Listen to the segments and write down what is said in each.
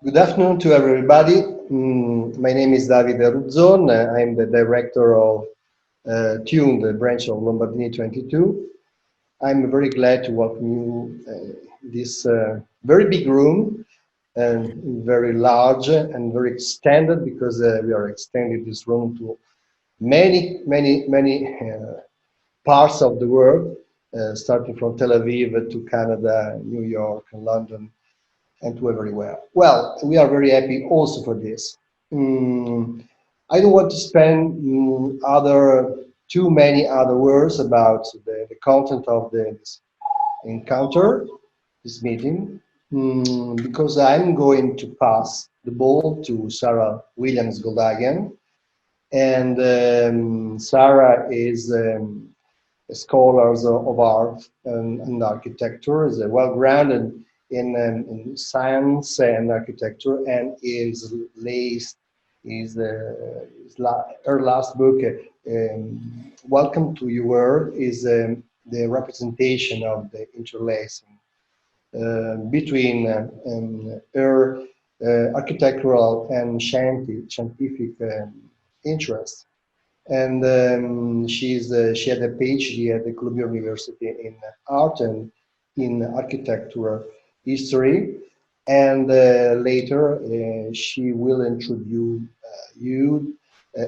Good afternoon to everybody. My name is Davide Ruzzon. I'm the director of TUNED, the branch of Lombardini22. I'm very glad to welcome you in this very big room and very large and very extended because we are extending this room to many parts of the world, starting from Tel Aviv to Canada, New York, and London, and to everywhere. Well, we are very happy also for this. I don't want to spend too many other words about the content of this encounter, this meeting, because I'm going to pass the ball to Sarah Williams Goldhagen. And Sarah is a scholar of art and architecture, is a well-grounded in science and architecture, and her last book, Welcome to Your World, is the representation of the interlacing between her architectural and scientific interests. And she had a PhD at the Columbia University in art and in architecture history. And later she will introduce you,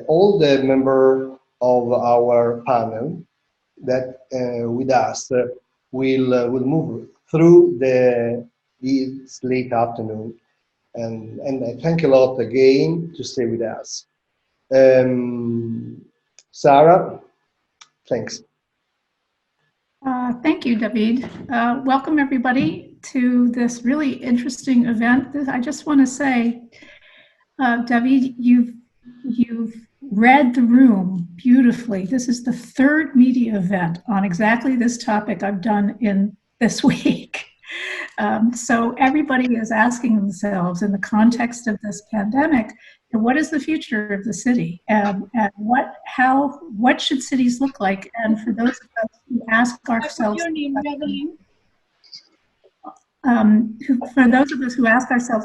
all the members of our panel that with us will move through this late afternoon. And I thank a lot again to stay with us. Sarah, thanks. Thank you, David. Welcome everybody to this really interesting event. I just want to say, David, you've read the room beautifully. This is the third media event on exactly this topic I've done in this week. So everybody is asking themselves, in the context of this pandemic, what is the future of the city, and what should cities look like? And for those of us who ask ourselves,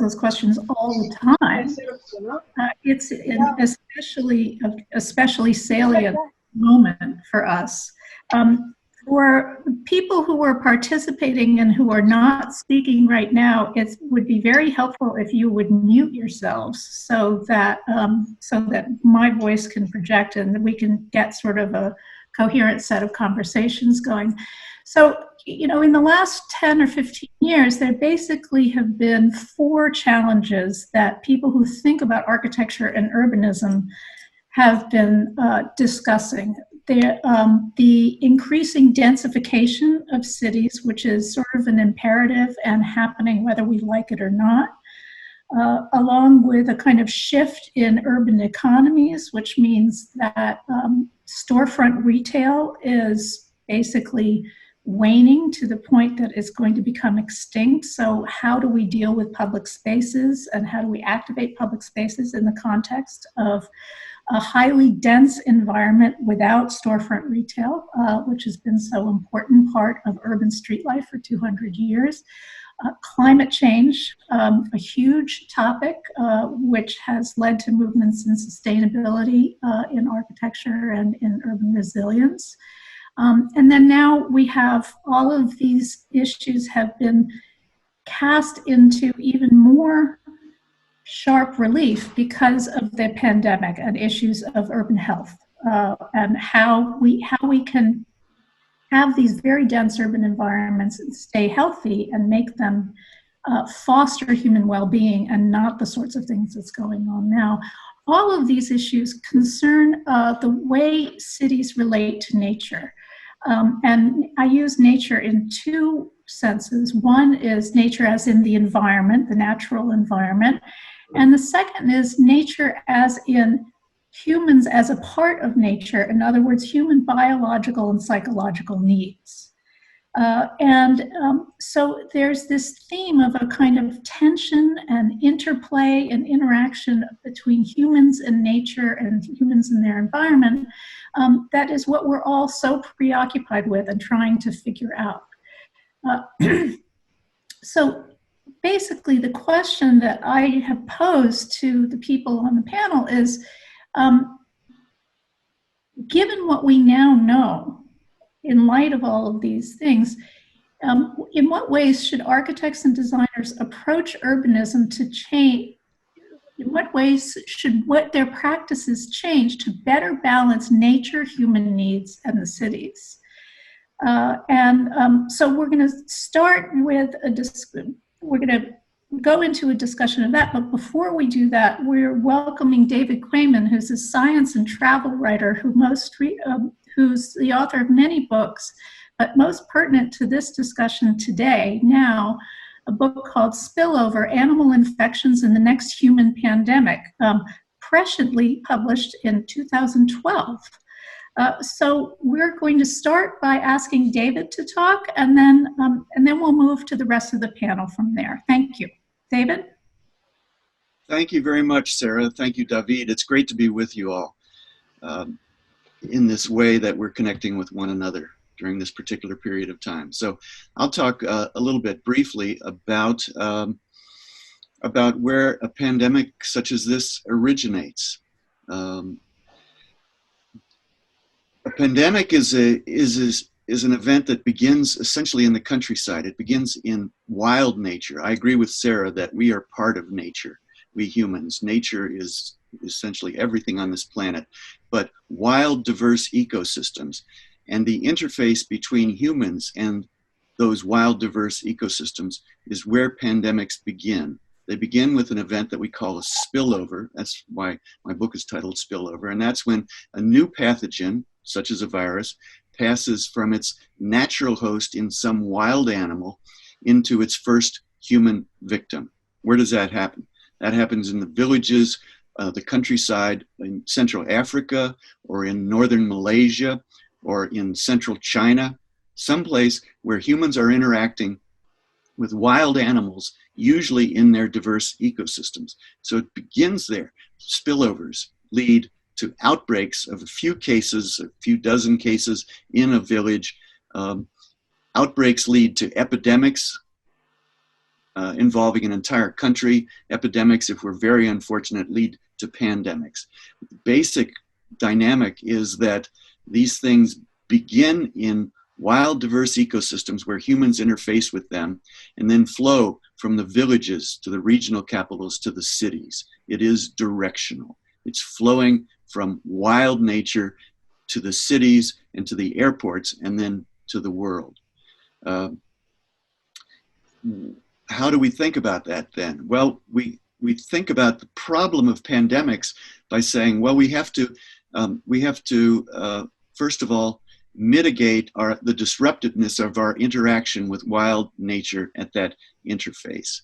those questions all the time, it's an especially salient moment for us. For people who are participating and who are not speaking right now, it would be very helpful if you would mute yourselves so that my voice can project and we can get sort of a coherent set of conversations going. So, you know, in the last 10 or 15 years, there basically have been 4 challenges that people who think about architecture and urbanism have been discussing. The increasing densification of cities, which is sort of an imperative and happening whether we like it or not, along with a kind of shift in urban economies, which means that storefront retail is basically waning to the point that it's going to become extinct. So how do we deal with public spaces, and how do we activate public spaces in the context of a highly dense environment without storefront retail, which has been so important part of urban street life for 200 years. Climate change, a huge topic, which has led to movements in sustainability in architecture and in urban resilience. And then now we have all of these issues have been cast into even more sharp relief because of the pandemic and issues of urban health, and how we can have these very dense urban environments and stay healthy and make them foster human well-being and not the sorts of things that's going on now. All of these issues concern the way cities relate to nature. And I use nature in 2 senses. One is nature as in the environment, the natural environment. And the second is nature as in humans as a part of nature. In other words, human biological and psychological needs. So there's this theme of a kind of tension and interplay and interaction between humans and nature and humans and their environment. That is what we're all so preoccupied with and trying to figure out. So basically the question that I have posed to the people on the panel is, given what we now know, in light of all of these things, in what ways should architects and designers approach urbanism to change? In what ways should what their practices change to better balance nature, human needs, and the cities? So we're going to start with we're going to go into a discussion of that. But before we do that, we're welcoming David Quammen, who's a science and travel writer who's the author of many books, but most pertinent to this discussion today, now, a book called Spillover, Animal Infections in the Next Human Pandemic, presciently published in 2012. So we're going to start by asking David to talk, and then we'll move to the rest of the panel from there. Thank you. David? Thank you very much, Sarah. Thank you, David. It's great to be with you all in this way that we're connecting with one another during this particular period of time. So I'll talk a little bit briefly about where a pandemic such as this originates. A pandemic is an event that begins essentially in the countryside. It begins in wild nature. I agree with Sarah that we are part of nature, we humans. Nature is essentially everything on this planet, but wild, diverse ecosystems. And the interface between humans and those wild, diverse ecosystems is where pandemics begin. They begin with an event that we call a spillover. That's why my book is titled Spillover. And that's when a new pathogen, such as a virus, passes from its natural host in some wild animal into its first human victim. Where does that happen? That happens in the villages, the countryside in Central Africa, or in northern Malaysia, or in central China, someplace where humans are interacting with wild animals, usually in their diverse ecosystems. So it begins there. Spillovers lead to outbreaks of a few cases, a few dozen cases in a village. Outbreaks lead to epidemics involving an entire country. Epidemics, if we're very unfortunate, lead to pandemics. The basic dynamic is that these things begin in wild, diverse ecosystems where humans interface with them and then flow from the villages to the regional capitals to the cities. It is directional. It's flowing from wild nature to the cities and to the airports and then to the world. How do we think about that then? Well, we think about the problem of pandemics by saying, well, we have to first of all, mitigate the disruptiveness of our interaction with wild nature at that interface.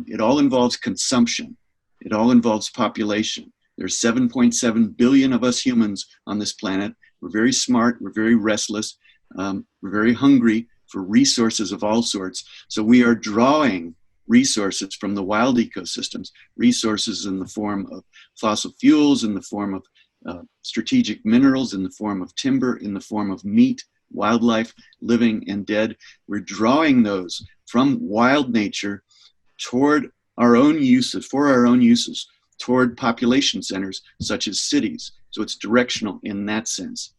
It all involves consumption. It all involves population. There's 7.7 billion of us humans on this planet. We're very smart. We're very restless. We're very hungry for resources of all sorts. So we are drawing resources from the wild ecosystems, resources in the form of fossil fuels, in the form of strategic minerals, in the form of timber, in the form of meat, wildlife, living and dead. We're drawing those from wild nature toward our own uses, for our own uses, toward population centers such as cities. So it's directional in that sense.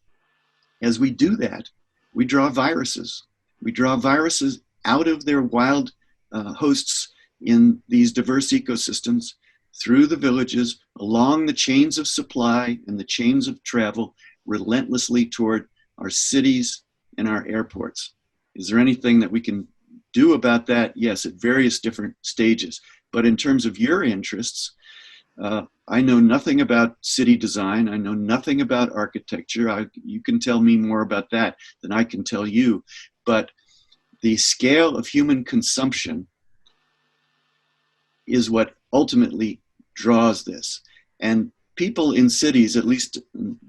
As we do that, we draw viruses. We draw viruses out of their wild hosts in these diverse ecosystems, through the villages, along the chains of supply and the chains of travel, relentlessly toward our cities and our airports. Is there anything that we can do about that? Yes, at various different stages. But in terms of your interests, I know nothing about city design. I know nothing about architecture. You can tell me more about that than I can tell you. But the scale of human consumption is what ultimately draws this. And people in cities, at least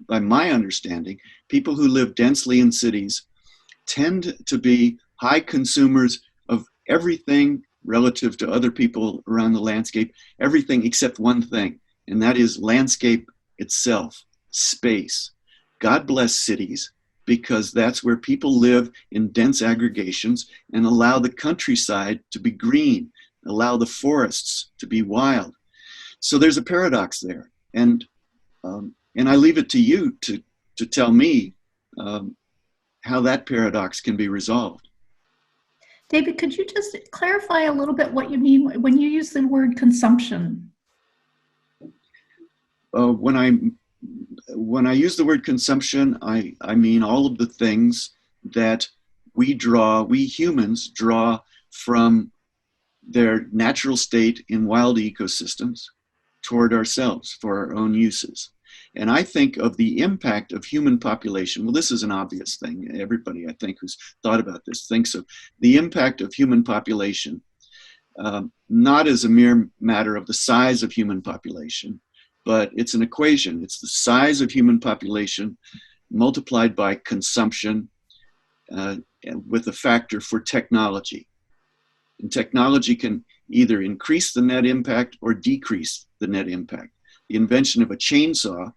by my understanding, people who live densely in cities tend to be high consumers of everything relative to other people around the landscape, everything except one thing, and that is landscape itself, space. God bless cities, because that's where people live in dense aggregations and allow the countryside to be green, allow the forests to be wild. So there's a paradox there. And I leave it to you to tell me how that paradox can be resolved. David, could you just clarify a little bit what you mean when you use the word consumption? When I use the word consumption, I mean all of the things that we humans draw from their natural state in wild ecosystems toward ourselves for our own uses. And I think of the impact of human population. Well, this is an obvious thing. Everybody, I think, who's thought about this thinks of the impact of human population, not as a mere matter of the size of human population, but it's an equation. It's the size of human population multiplied by consumption with a factor for technology. And technology can either increase the net impact or decrease the net impact. The invention of a chainsaw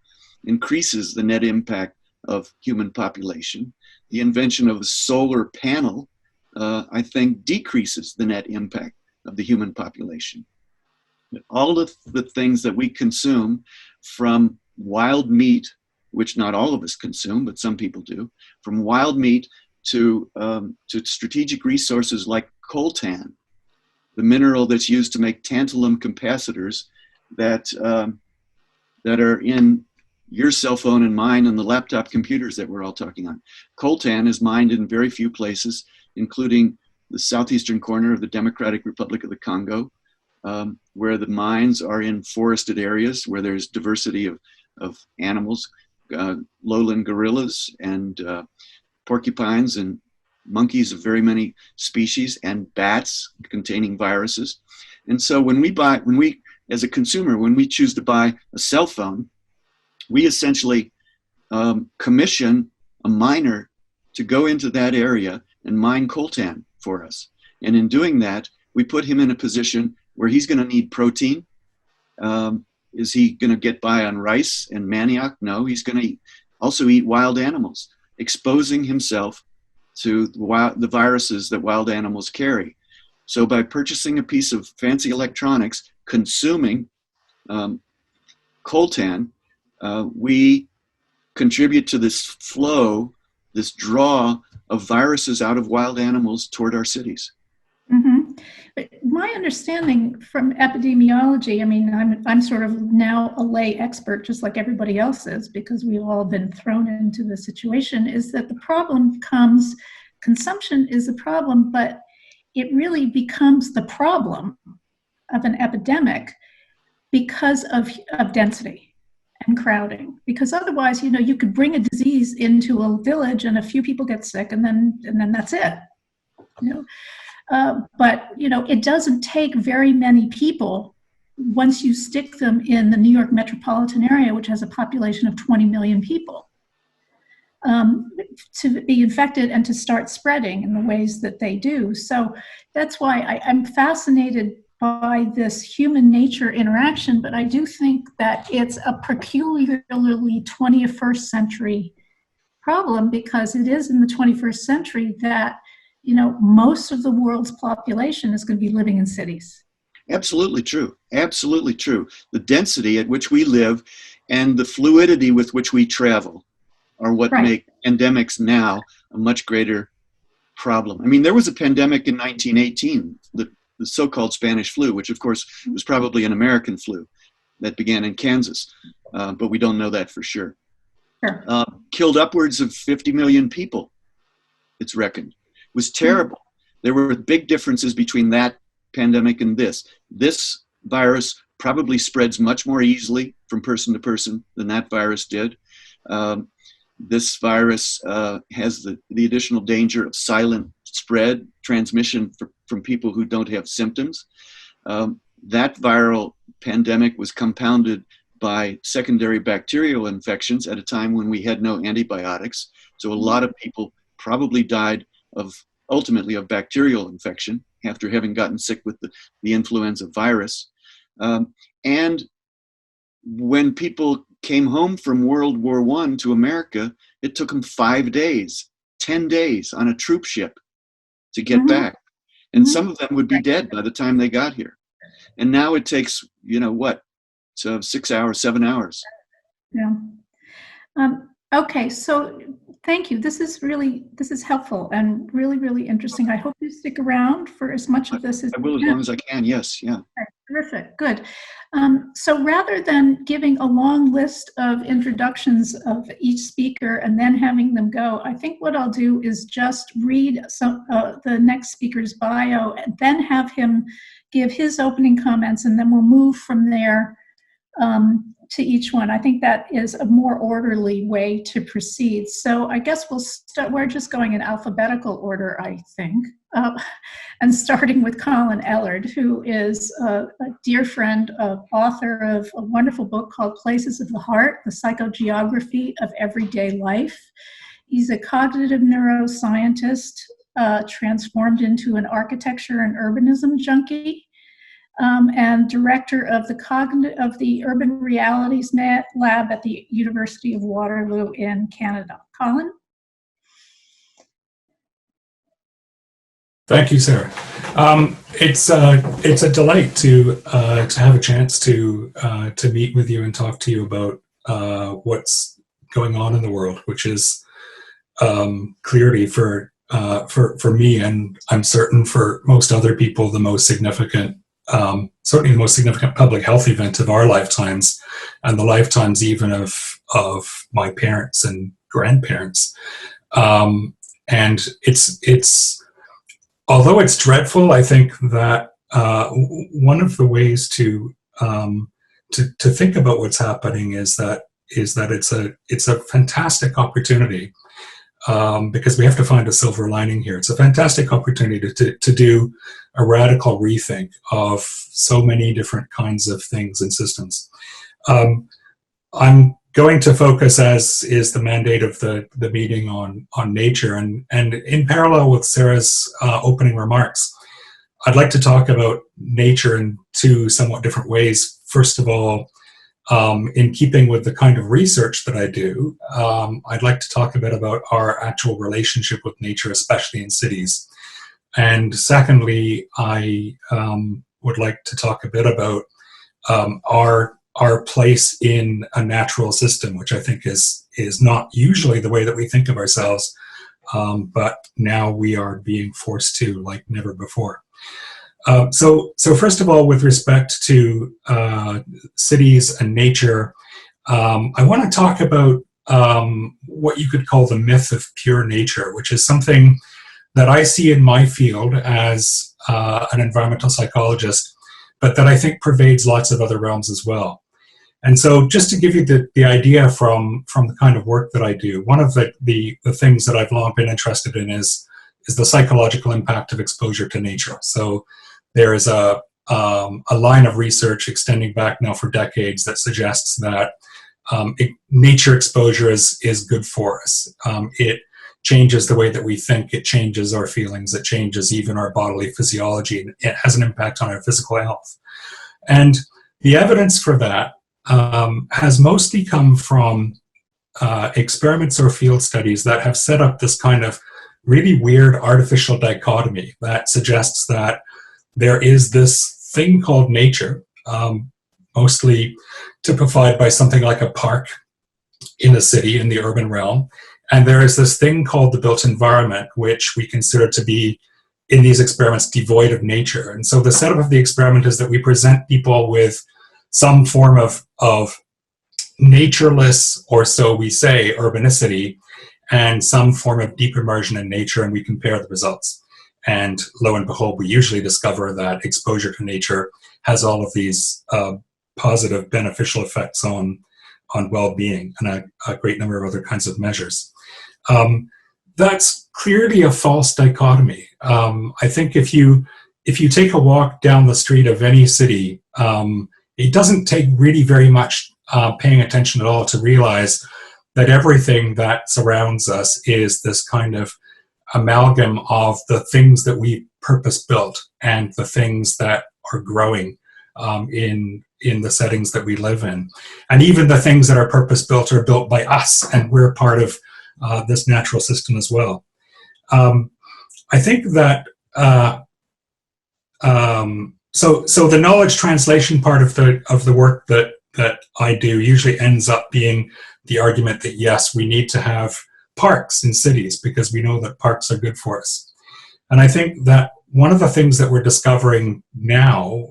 increases the net impact of human population. The invention of a solar panel, I think, decreases the net impact of the human population. All of the things that we consume, from wild meat, which not all of us consume, but some people do, from wild meat to strategic resources like coltan, the mineral that's used to make tantalum capacitors that are in your cell phone and mine and the laptop computers that we're all talking on. Coltan is mined in very few places, including the southeastern corner of the Democratic Republic of the Congo, where the mines are in forested areas where there's diversity of animals, lowland gorillas and porcupines and monkeys of very many species, and bats containing viruses. And so when we as a consumer, when we choose to buy a cell phone, we essentially commission a miner to go into that area and mine coltan for us. And in doing that, we put him in a position where he's going to need protein. Is he going to get by on rice and manioc? No, he's going to also eat wild animals, exposing himself to the viruses that wild animals carry. So by purchasing a piece of fancy electronics, consuming coltan, we contribute to this flow, this draw of viruses out of wild animals toward our cities. Mm-hmm. But my understanding from epidemiology, I mean, I'm sort of now a lay expert, just like everybody else is, because we've all been thrown into the situation, is that the problem comes, consumption is the problem, but it really becomes the problem of an epidemic because of density and crowding. Because otherwise, you could bring a disease into a village and a few people get sick and then that's it. But it doesn't take very many people once you stick them in the New York metropolitan area, which has a population of 20 million people, to be infected and to start spreading in the ways that they do. So that's why I'm fascinated by this human nature interaction, but I do think that it's a peculiarly 21st century problem, because it is in the 21st century that most of the world's population is going to be living in cities. Absolutely true. Absolutely true. The density at which we live and the fluidity with which we travel are what make pandemics now a much greater problem. I mean, there was a pandemic in 1918, the so-called Spanish flu, which of course was probably an American flu that began in Kansas, but we don't know that for sure. Killed upwards of 50 million people, it's reckoned. Was terrible. There were big differences between that pandemic and this. This virus probably spreads much more easily from person to person than that virus did. This virus has the additional danger of silent spread, transmission from people who don't have symptoms. That viral pandemic was compounded by secondary bacterial infections at a time when we had no antibiotics. So a lot of people probably died ultimately of bacterial infection after having gotten sick with the influenza virus. And when people came home from World War I to America, it took them 5 days, 10 days on a troop ship to get back. And some of them would be dead by the time they got here. And now it takes, so 6 hours, 7 hours. Yeah. Okay, so thank you. This is helpful and really, really interesting. I hope you stick around for as much of this as I will, as long as I can. Yes, yeah. Okay, terrific, good. So rather than giving a long list of introductions of each speaker and then having them go, I think what I'll do is just read the next speaker's bio and then have him give his opening comments, and then we'll move from there to each one. I think that is a more orderly way to proceed. So I guess we're just going in alphabetical order, I think. And starting with Colin Ellard, who is a dear friend, author of a wonderful book called Places of the Heart, The Psychogeography of Everyday Life. He's a cognitive neuroscientist transformed into an architecture and urbanism junkie. And director of the Urban Realities Lab at the University of Waterloo in Canada. Colin? Thank you, Sarah. It's a delight to have a chance to meet with you and talk to you about what's going on in the world, which is clearly for me, and I'm certain for most other people, the most significant. Certainly the most significant public health event of our lifetimes, and the lifetimes even of my parents and grandparents. And it's although it's dreadful, I think that one of the ways to think about what's happening is that it's a fantastic opportunity. Because we have to find a silver lining here. It's a fantastic opportunity to do a radical rethink of so many different kinds of things and systems. I'm going to focus, as is the mandate of the meeting, on nature, and in parallel with Sarah's opening remarks, I'd like to talk about nature in two somewhat different ways. First of all, in keeping with the kind of research that I do, I'd like to talk a bit about our actual relationship with nature, especially in cities. And secondly, I would like to talk a bit about our place in a natural system, which I think is not usually the way that we think of ourselves, but now we are being forced to like never before. So first of all, with respect to cities and nature, I want to talk about what you could call the myth of pure nature, which is something that I see in my field as an environmental psychologist, but that I think pervades lots of other realms as well. And so just to give you the idea from the kind of work that I do, one of the things that I've long been interested in is the psychological impact of exposure to nature. So there is a line of research extending back now for decades that suggests that nature exposure is good for us. It changes the way that we think, it changes our feelings, it changes even our bodily physiology, and it has an impact on our physical health. And the evidence for that has mostly come from experiments or field studies that have set up this kind of really weird artificial dichotomy that suggests that there is this thing called nature, mostly typified by something like a park in a city, in the urban realm. And there is this thing called the built environment, which we consider to be, in these experiments, devoid of nature. And so the setup of the experiment is that we present people with some form of natureless, or so we say, urbanicity, and some form of deep immersion in nature, and we compare the results. And lo and behold, we usually discover that exposure to nature has all of these positive, beneficial effects on well-being and a great number of other kinds of measures. That's clearly a false dichotomy. I think if you take a walk down the street of any city, it doesn't take really very much paying attention at all to realize that everything that surrounds us is this kind of amalgam of the things that we purpose-built and the things that are growing in the settings that we live in. And even the things that are purpose-built are built by us, and we're part of this natural system as well. I think that So the knowledge translation part of the work that I do usually ends up being the argument that yes, we need to have parks in cities because we know that parks are good for us. And I think that one of the things that we're discovering now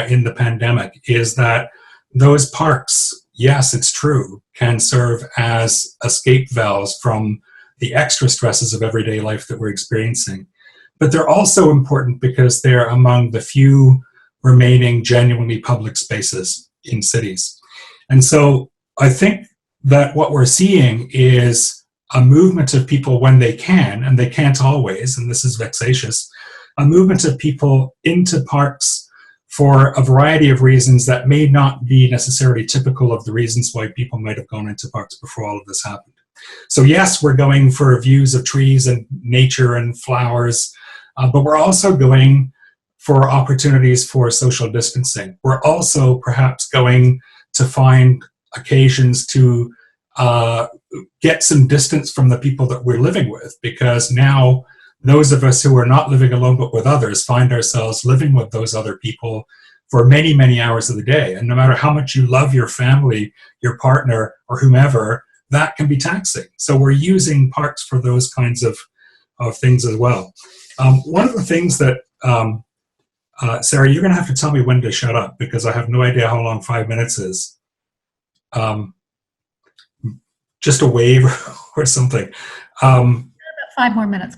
in the pandemic is that those parks, yes, it's true, can serve as escape valves from the extra stresses of everyday life that we're experiencing. But they're also important because they're among the few remaining genuinely public spaces in cities. And so I think that what we're seeing is a movement of people when they can, and they can't always, and this is vexatious, a movement of people into parks for a variety of reasons that may not be necessarily typical of the reasons why people might have gone into parks before all of this happened. So yes, we're going for views of trees and nature and flowers, but we're also going for opportunities for social distancing. We're also perhaps going to find occasions to get some distance from the people that we're living with, because now those of us who are not living alone but with others find ourselves living with those other people for many, many hours of the day. And no matter how much you love your family, your partner, or whomever, that can be taxing. So we're using parks for those kinds of things as well. One of the things that, Sarah, you're going to have to tell me when to shut up because I have no idea how long 5 minutes is. Just a wave or something. 5 more minutes.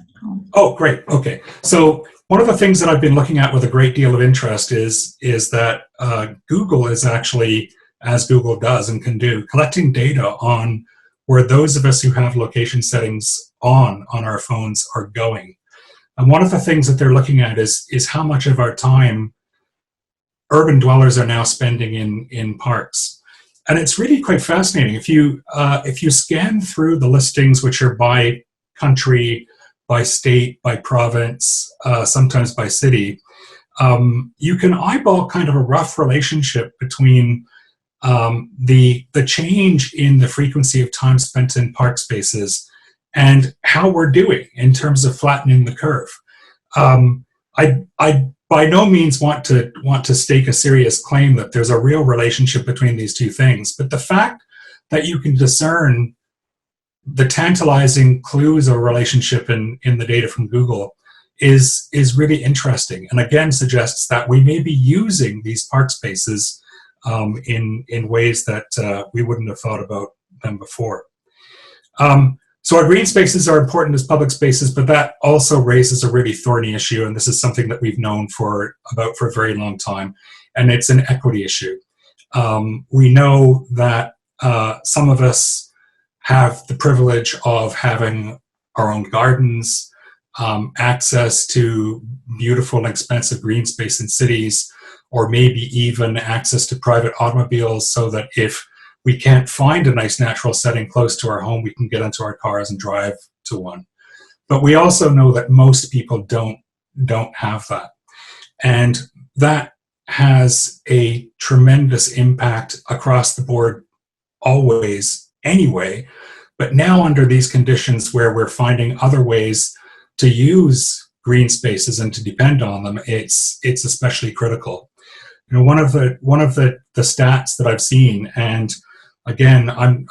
Oh, great. Okay. So one of the things that I've been looking at with a great deal of interest is that Google is actually, as Google does and can do, collecting data on where those of us who have location settings on our phones are going. And one of the things that they're looking at is how much of our time urban dwellers are now spending in parks. And it's really quite fascinating. If you scan through the listings, which are by country, by state, by province, sometimes by city, you can eyeball kind of a rough relationship between the change in the frequency of time spent in park spaces and how we're doing in terms of flattening the curve. I by no means want to stake a serious claim that there's a real relationship between these two things, but the fact that you can discern the tantalizing clues of relationship in the data from Google is really interesting, and again suggests that we may be using these park spaces in ways that we wouldn't have thought about them before. So our green spaces are important as public spaces, but that also raises a really thorny issue, and this is something that we've known for a very long time, and it's an equity issue. We know that some of us have the privilege of having our own gardens, access to beautiful and expensive green space in cities, or maybe even access to private automobiles so that if we can't find a nice natural setting close to our home, we can get into our cars and drive to one. But we also know that most people don't have that. And that has a tremendous impact across the board always anyway. But now under these conditions where we're finding other ways to use green spaces and to depend on them, it's especially critical. You know, one of the stats that I've seen, and again, I'm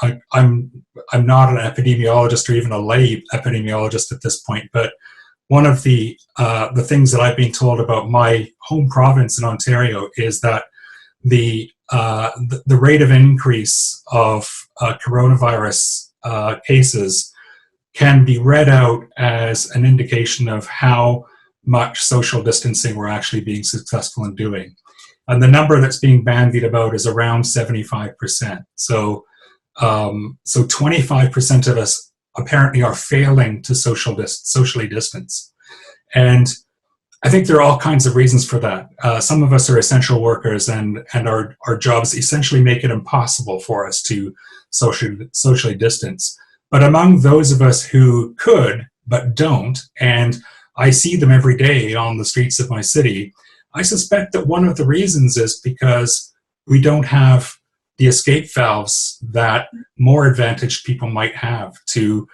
not an epidemiologist or even a lay epidemiologist at this point, but one of the things that I've been told about my home province in Ontario is that the rate of increase of coronavirus cases can be read out as an indication of how much social distancing we're actually being successful in doing. And the number that's being bandied about is around 75%. So 25% of us apparently are failing to socially distance. And I think there are all kinds of reasons for that. Some of us are essential workers, and our jobs essentially make it impossible for us to socially distance. But among those of us who could but don't, and I see them every day on the streets of my city, I suspect that one of the reasons is because we don't have the escape valves that more advantaged people might have to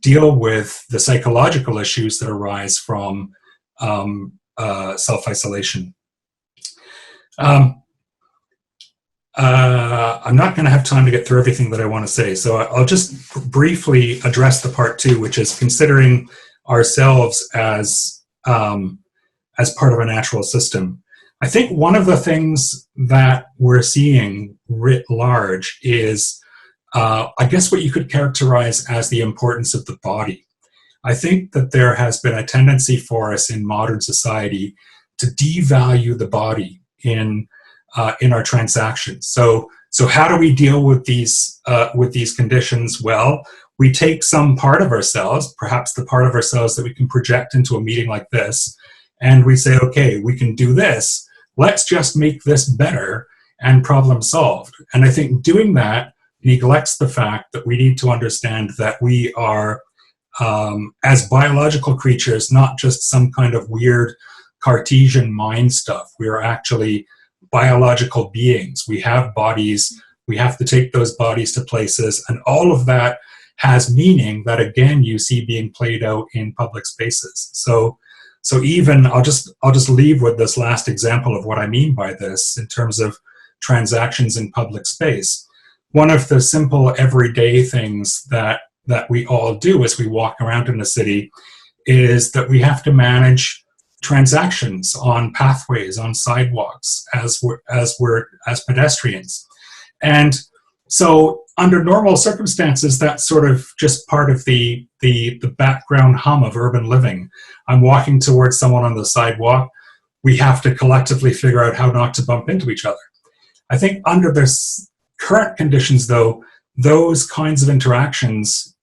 deal with the psychological issues that arise from self-isolation I'm not going to have time to get through everything that I want to say, so I'll just briefly address the part two, which is considering ourselves as part of a natural system. I think one of the things that we're seeing writ large is, I guess, what you could characterize as the importance of the body. I think that there has been a tendency for us in modern society to devalue the body in our transactions. So how do we deal with these conditions? Well, we take some part of ourselves, perhaps the part of ourselves that we can project into a meeting like this, and we say, okay, we can do this. Let's just make this better and problem solved. And I think doing that neglects the fact that we need to understand that we are, as biological creatures, not just some kind of weird Cartesian mind stuff. We are actually biological beings. We have bodies. We have to take those bodies to places, and all of that has meaning that, again, you see being played out in public spaces. So even I'll just leave with this last example of what I mean by this in terms of transactions in public space. One of the simple everyday things that we all do as we walk around in a city is that we have to manage transactions on pathways, on sidewalks, as pedestrians. And so under normal circumstances, that's sort of just part of the background hum of urban living. I'm walking towards someone on the sidewalk. We have to collectively figure out how not to bump into each other. I think under this current conditions, though, those kinds of interactions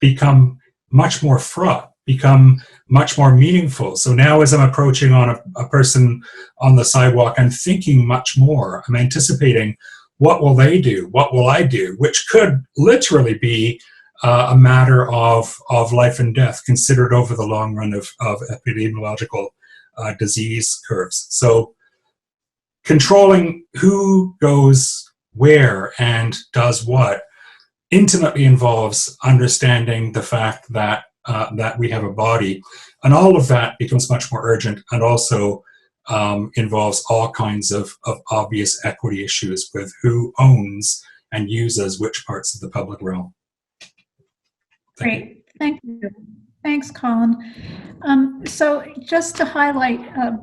become much more fraught, become much more meaningful. So now as I'm approaching on a person on the sidewalk, I'm thinking much more. I'm anticipating, what will they do? What will I do? Which could literally be a matter of life and death, considered over the long run of epidemiological disease curves. So controlling who goes where and does what intimately involves understanding the fact that we have a body, and all of that becomes much more urgent, and also involves all kinds of obvious equity issues with who owns and uses which parts of the public realm. Great, thank you. Thanks, Colin. So just to highlight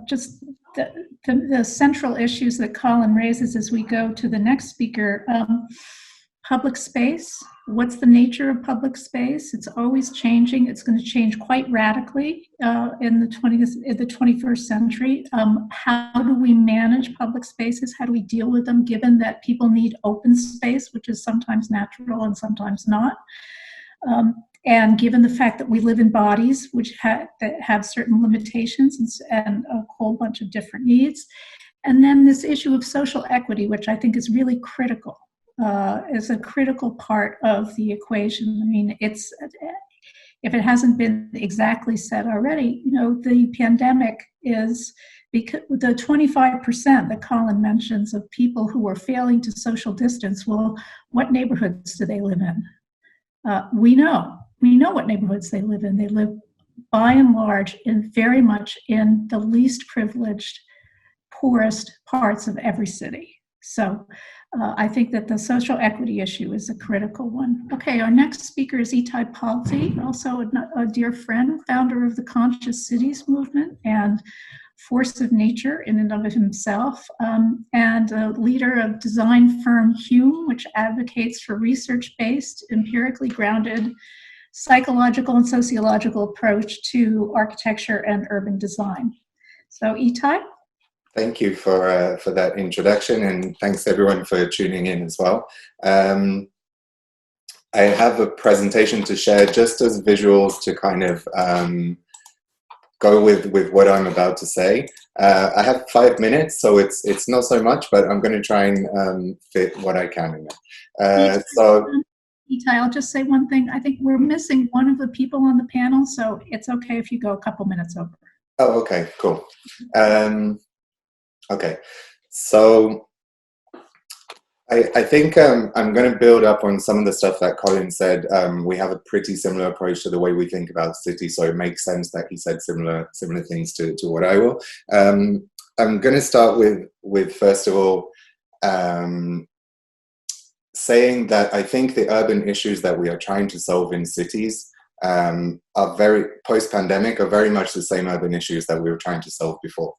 just the central issues that Colin raises as we go to the next speaker, public space. What's the nature of public space? It's always changing. It's going to change quite radically in the 21st century. How do we manage public spaces? How do we deal with them, given that people need open space, which is sometimes natural and sometimes not? And given the fact that we live in bodies which that have certain limitations and a whole bunch of different needs. And then this issue of social equity, which I think is really critical. Is a critical part of the equation. I mean, if it hasn't been exactly said already, the pandemic is because the 25% that Colin mentions of people who are failing to social distance. Well, what neighborhoods do they live in? We know what neighborhoods they live in. They live by and large very much in the least privileged, poorest parts of every city. So I think that the social equity issue is a critical one. Okay, our next speaker is Itai Palti, also a dear friend, founder of the Conscious Cities movement and force of nature in and of himself, and a leader of design firm Hume, which advocates for research-based, empirically grounded psychological and sociological approach to architecture and urban design. So Itai? Thank you for that introduction, and thanks everyone for tuning in as well. I have a presentation to share just as visuals to kind of go with what I'm about to say. I have 5 minutes, so it's not so much, but I'm going to try and fit what I can in there. Itai, I'll just say one thing. I think we're missing one of the people on the panel, so it's okay if you go a couple minutes over. Oh, okay, cool. Okay, so I think I'm going to build up on some of the stuff that Colin said. We have a pretty similar approach to the way we think about cities, so it makes sense that he said similar things to what I will. I'm going to start with first of all, saying that I think the urban issues that we are trying to solve in cities are very, post-pandemic, are very much the same urban issues that we were trying to solve before.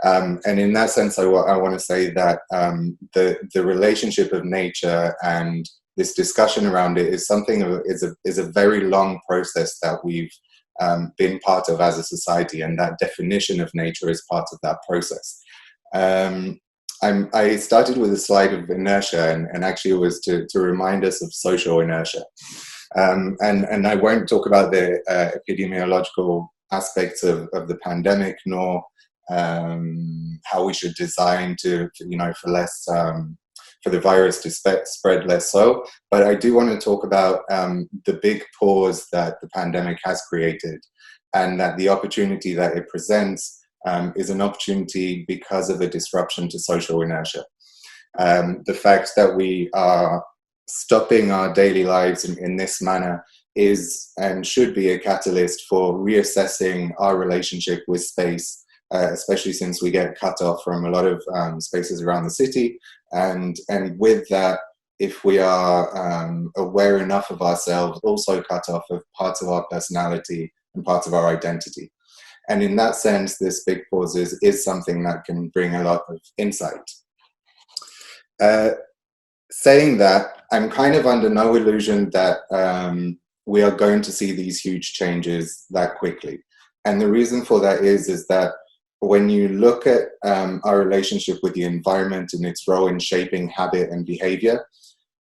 And in that sense, I want to say that the relationship of nature and this discussion around it is something of, is a very long process that we've been part of as a society, and that definition of nature is part of that process. I started with a slide of inertia, and actually it was to remind us of social inertia. And I won't talk about the epidemiological aspects of the pandemic, nor how we should design to for less, for the virus to spread less so. But I do want to talk about the big pause that the pandemic has created, and that the opportunity that it presents is an opportunity because of the disruption to social inertia. The fact that we are stopping our daily lives in this manner is and should be a catalyst for reassessing our relationship with space, especially since we get cut off from a lot of spaces around the city. And with that, if we are aware enough of ourselves, also cut off of parts of our personality and parts of our identity. And in that sense, this big pause is something that can bring a lot of insight. Saying that, I'm kind of under no illusion that we are going to see these huge changes that quickly. And the reason for that is that when you look at our relationship with the environment and its role in shaping habit and behavior,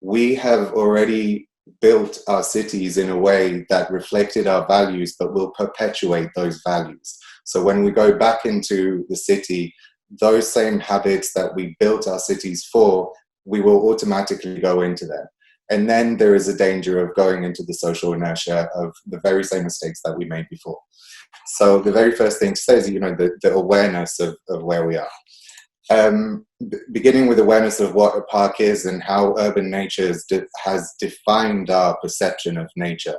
we have already built our cities in a way that reflected our values, but will perpetuate those values. So when we go back into the city, those same habits that we built our cities for, we will automatically go into them. And then there is a danger of going into the social inertia of the very same mistakes that we made before. So the very first thing to say is, the awareness of where we are. Beginning with awareness of what a park is and how urban nature has defined our perception of nature.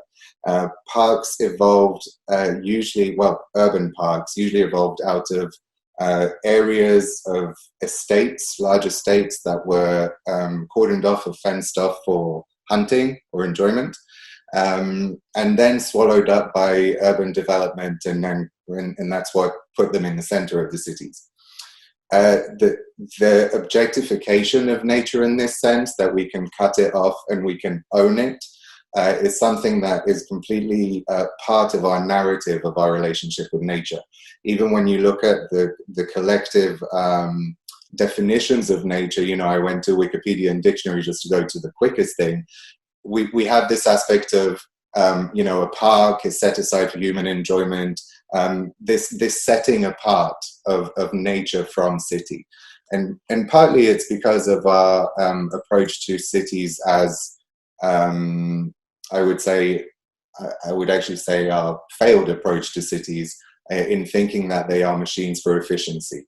Parks evolved urban parks usually evolved out of areas of estates, large estates that were cordoned off or fenced off for hunting or enjoyment, and then swallowed up by urban development, and that's what put them in the center of the cities. The objectification of nature in this sense, that we can cut it off and we can own it, is something that is completely part of our narrative of our relationship with nature. Even when you look at the collective definitions of nature, I went to Wikipedia and dictionary just to go to the quickest thing. We have this aspect of, a park is set aside for human enjoyment, this setting apart of nature from city. And partly it's because of our approach to cities as, I would actually say our failed approach to cities in thinking that they are machines for efficiency.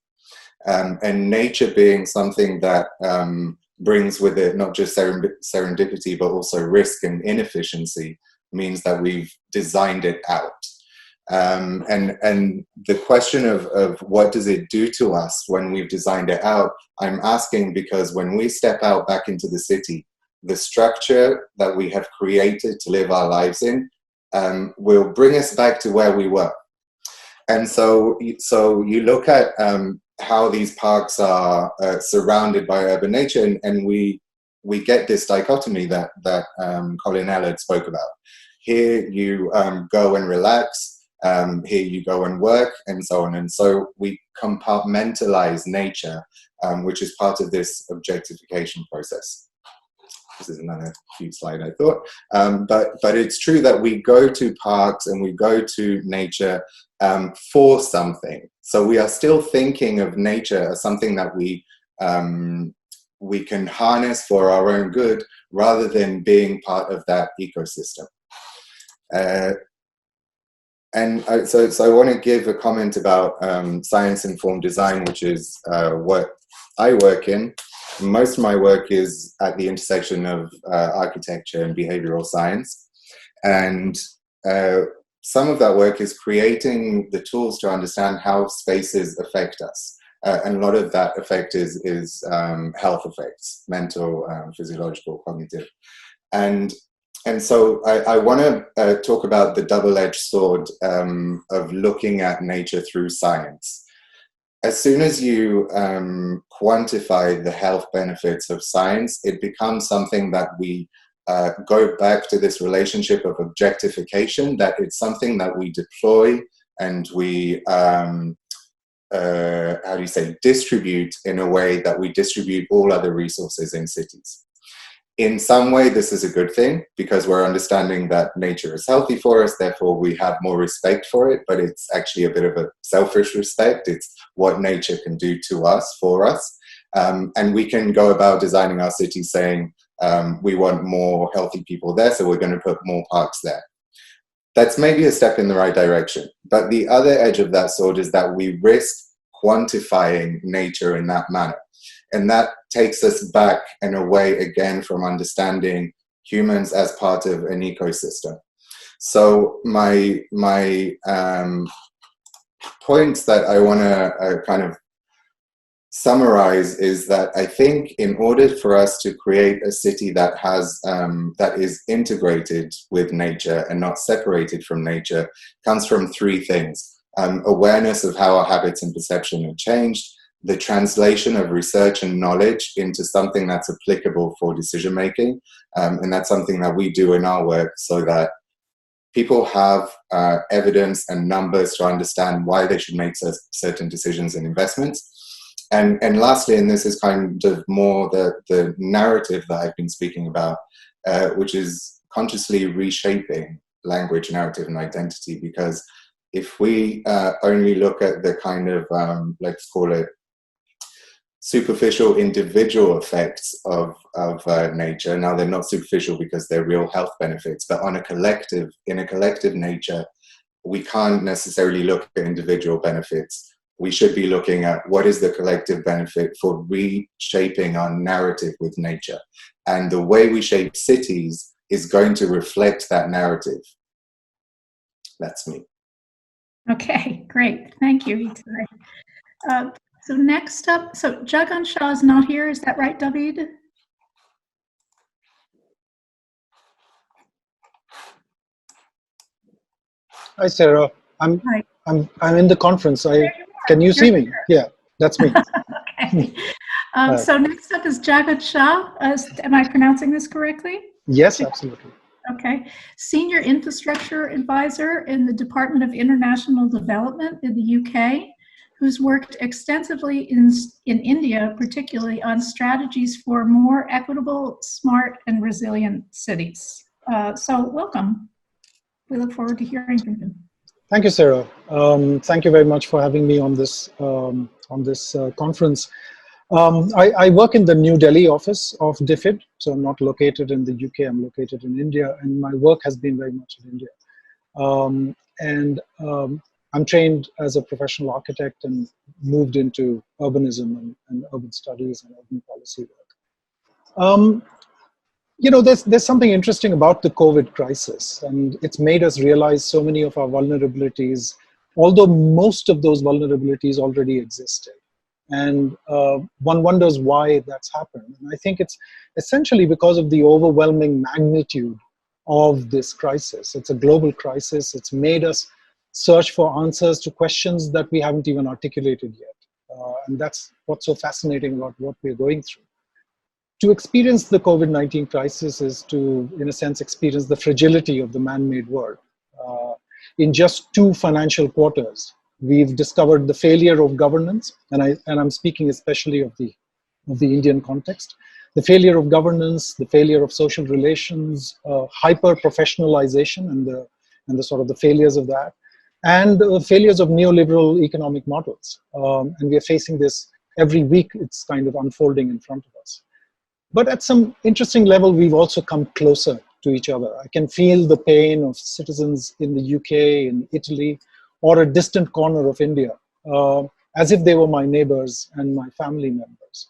And nature being something that brings with it not just serendipity, but also risk and inefficiency, means that we've designed it out. And the question of what does it do to us when we've designed it out, I'm asking because when we step out back into the city, the structure that we have created to live our lives in will bring us back to where we were. And so you look at how these parks are surrounded by urban nature, and we get this dichotomy that Colin Ellard spoke about. Here you go and relax, here you go and work, and so on. And so we compartmentalize nature, which is part of this objectification process. This is another cute slide, I thought. But it's true that we go to parks and we go to nature for something. So we are still thinking of nature as something that we can harness for our own good, rather than being part of that ecosystem. So I want to give a comment about science-informed design, which is what I work in. Most of my work is at the intersection of architecture and behavioral science. And some of that work is creating the tools to understand how spaces affect us. and a lot of that effect is health effects, mental, physiological, cognitive. And so I want to talk about the double-edged sword of looking at nature through science. As soon as you quantify the health benefits of science, it becomes something that we go back to this relationship of objectification, that it's something that we deploy and we, distribute in a way that we distribute all other resources in cities. In some way, this is a good thing because we're understanding that nature is healthy for us, therefore we have more respect for it, but it's actually a bit of a selfish respect. It's what nature can do to us, for us. And we can go about designing our city saying, we want more healthy people there, so we're going to put more parks there. That's maybe a step in the right direction. But the other edge of that sword is that we risk quantifying nature in that manner. And that takes us back in a way, again, from understanding humans as part of an ecosystem. So my points that I want to kind of summarize is that I think in order for us to create a city that has that is integrated with nature and not separated from nature comes from three things. Awareness of how our habits and perception have changed, the translation of research and knowledge into something that's applicable for decision making, and that's something that we do in our work so that people have evidence and numbers to understand why they should make certain decisions and investments. And lastly, and this is kind of more the narrative that I've been speaking about, which is consciously reshaping language, narrative, and identity. Because if we only look at the kind of, let's call it, superficial individual effects of nature, now they're not superficial because they're real health benefits, but in a collective nature, we can't necessarily look at individual benefits. We should be looking at what is the collective benefit for reshaping our narrative with nature. And the way we shape cities is going to reflect that narrative. That's me. Okay, great. Thank you, Itai. So next up, so Jagan Shah is not here. Is that right, David? Hi, Sarah. I'm in the conference. Can you see me? Yeah, that's me. Okay. So next up is Jagan Shah. Am I pronouncing this correctly? Yes, absolutely. Okay. Senior Infrastructure Advisor in the Department of International Development in the UK, who's worked extensively in India, particularly on strategies for more equitable, smart, and resilient cities. So welcome. We look forward to hearing from you. Thank you, Sarah. Thank you very much for having me on this conference. I work in the New Delhi office of DFID, so I'm not located in the UK, I'm located in India, and my work has been very much in India. I'm trained as a professional architect and moved into urbanism and urban studies and urban policy work. You know, there's something interesting about the COVID crisis, and it's made us realize so many of our vulnerabilities, although most of those vulnerabilities already existed. And one wonders why that's happened. And I think it's essentially because of the overwhelming magnitude of this crisis. It's a global crisis. It's made us search for answers to questions that we haven't even articulated yet. And that's what's so fascinating about what we're going through. To experience the COVID-19 crisis is to, in a sense, experience the fragility of the man-made world. In just 2 financial quarters, we've discovered the failure of governance, and I'm speaking especially of the Indian context. The failure of governance, the failure of social relations, hyper-professionalization, and the sort of the failures of that, and the failures of neoliberal economic models. And we are facing this every week. It's kind of unfolding in front of us. But at some interesting level, we've also come closer to each other. I can feel the pain of citizens in the UK, in Italy, or a distant corner of India, as if they were my neighbors and my family members,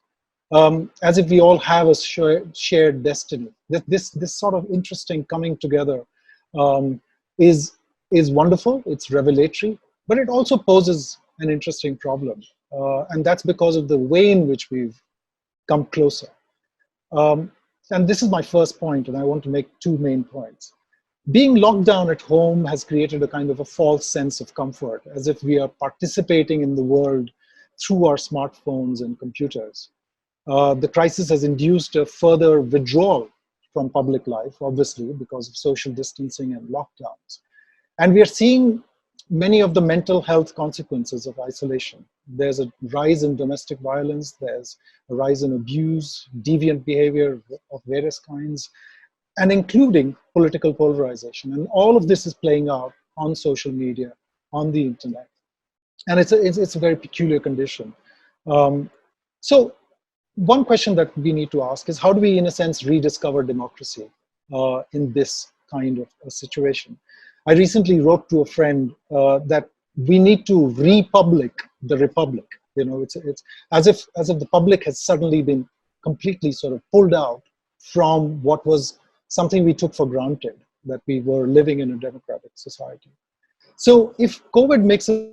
as if we all have a shared destiny. This sort of interesting coming together is wonderful, it's revelatory, but it also poses an interesting problem. And that's because of the way in which we've come closer. And this is my first point, and I want to make two main points. Being locked down at home has created a kind of a false sense of comfort, as if we are participating in the world through our smartphones and computers. The crisis has induced a further withdrawal from public life, obviously, because of social distancing and lockdowns. And we are seeing many of the mental health consequences of isolation. There's a rise in domestic violence, there's a rise in abuse, deviant behavior of various kinds, and including political polarization. And all of this is playing out on social media, on the internet. And it's a very peculiar condition. So one question that we need to ask is, how do we, in a sense, rediscover democracy in this kind of a situation? I recently wrote to a friend that we need to republic the republic. You know, it's as if the public has suddenly been completely sort of pulled out from what was something we took for granted, that we were living in a democratic society. So if COVID makes us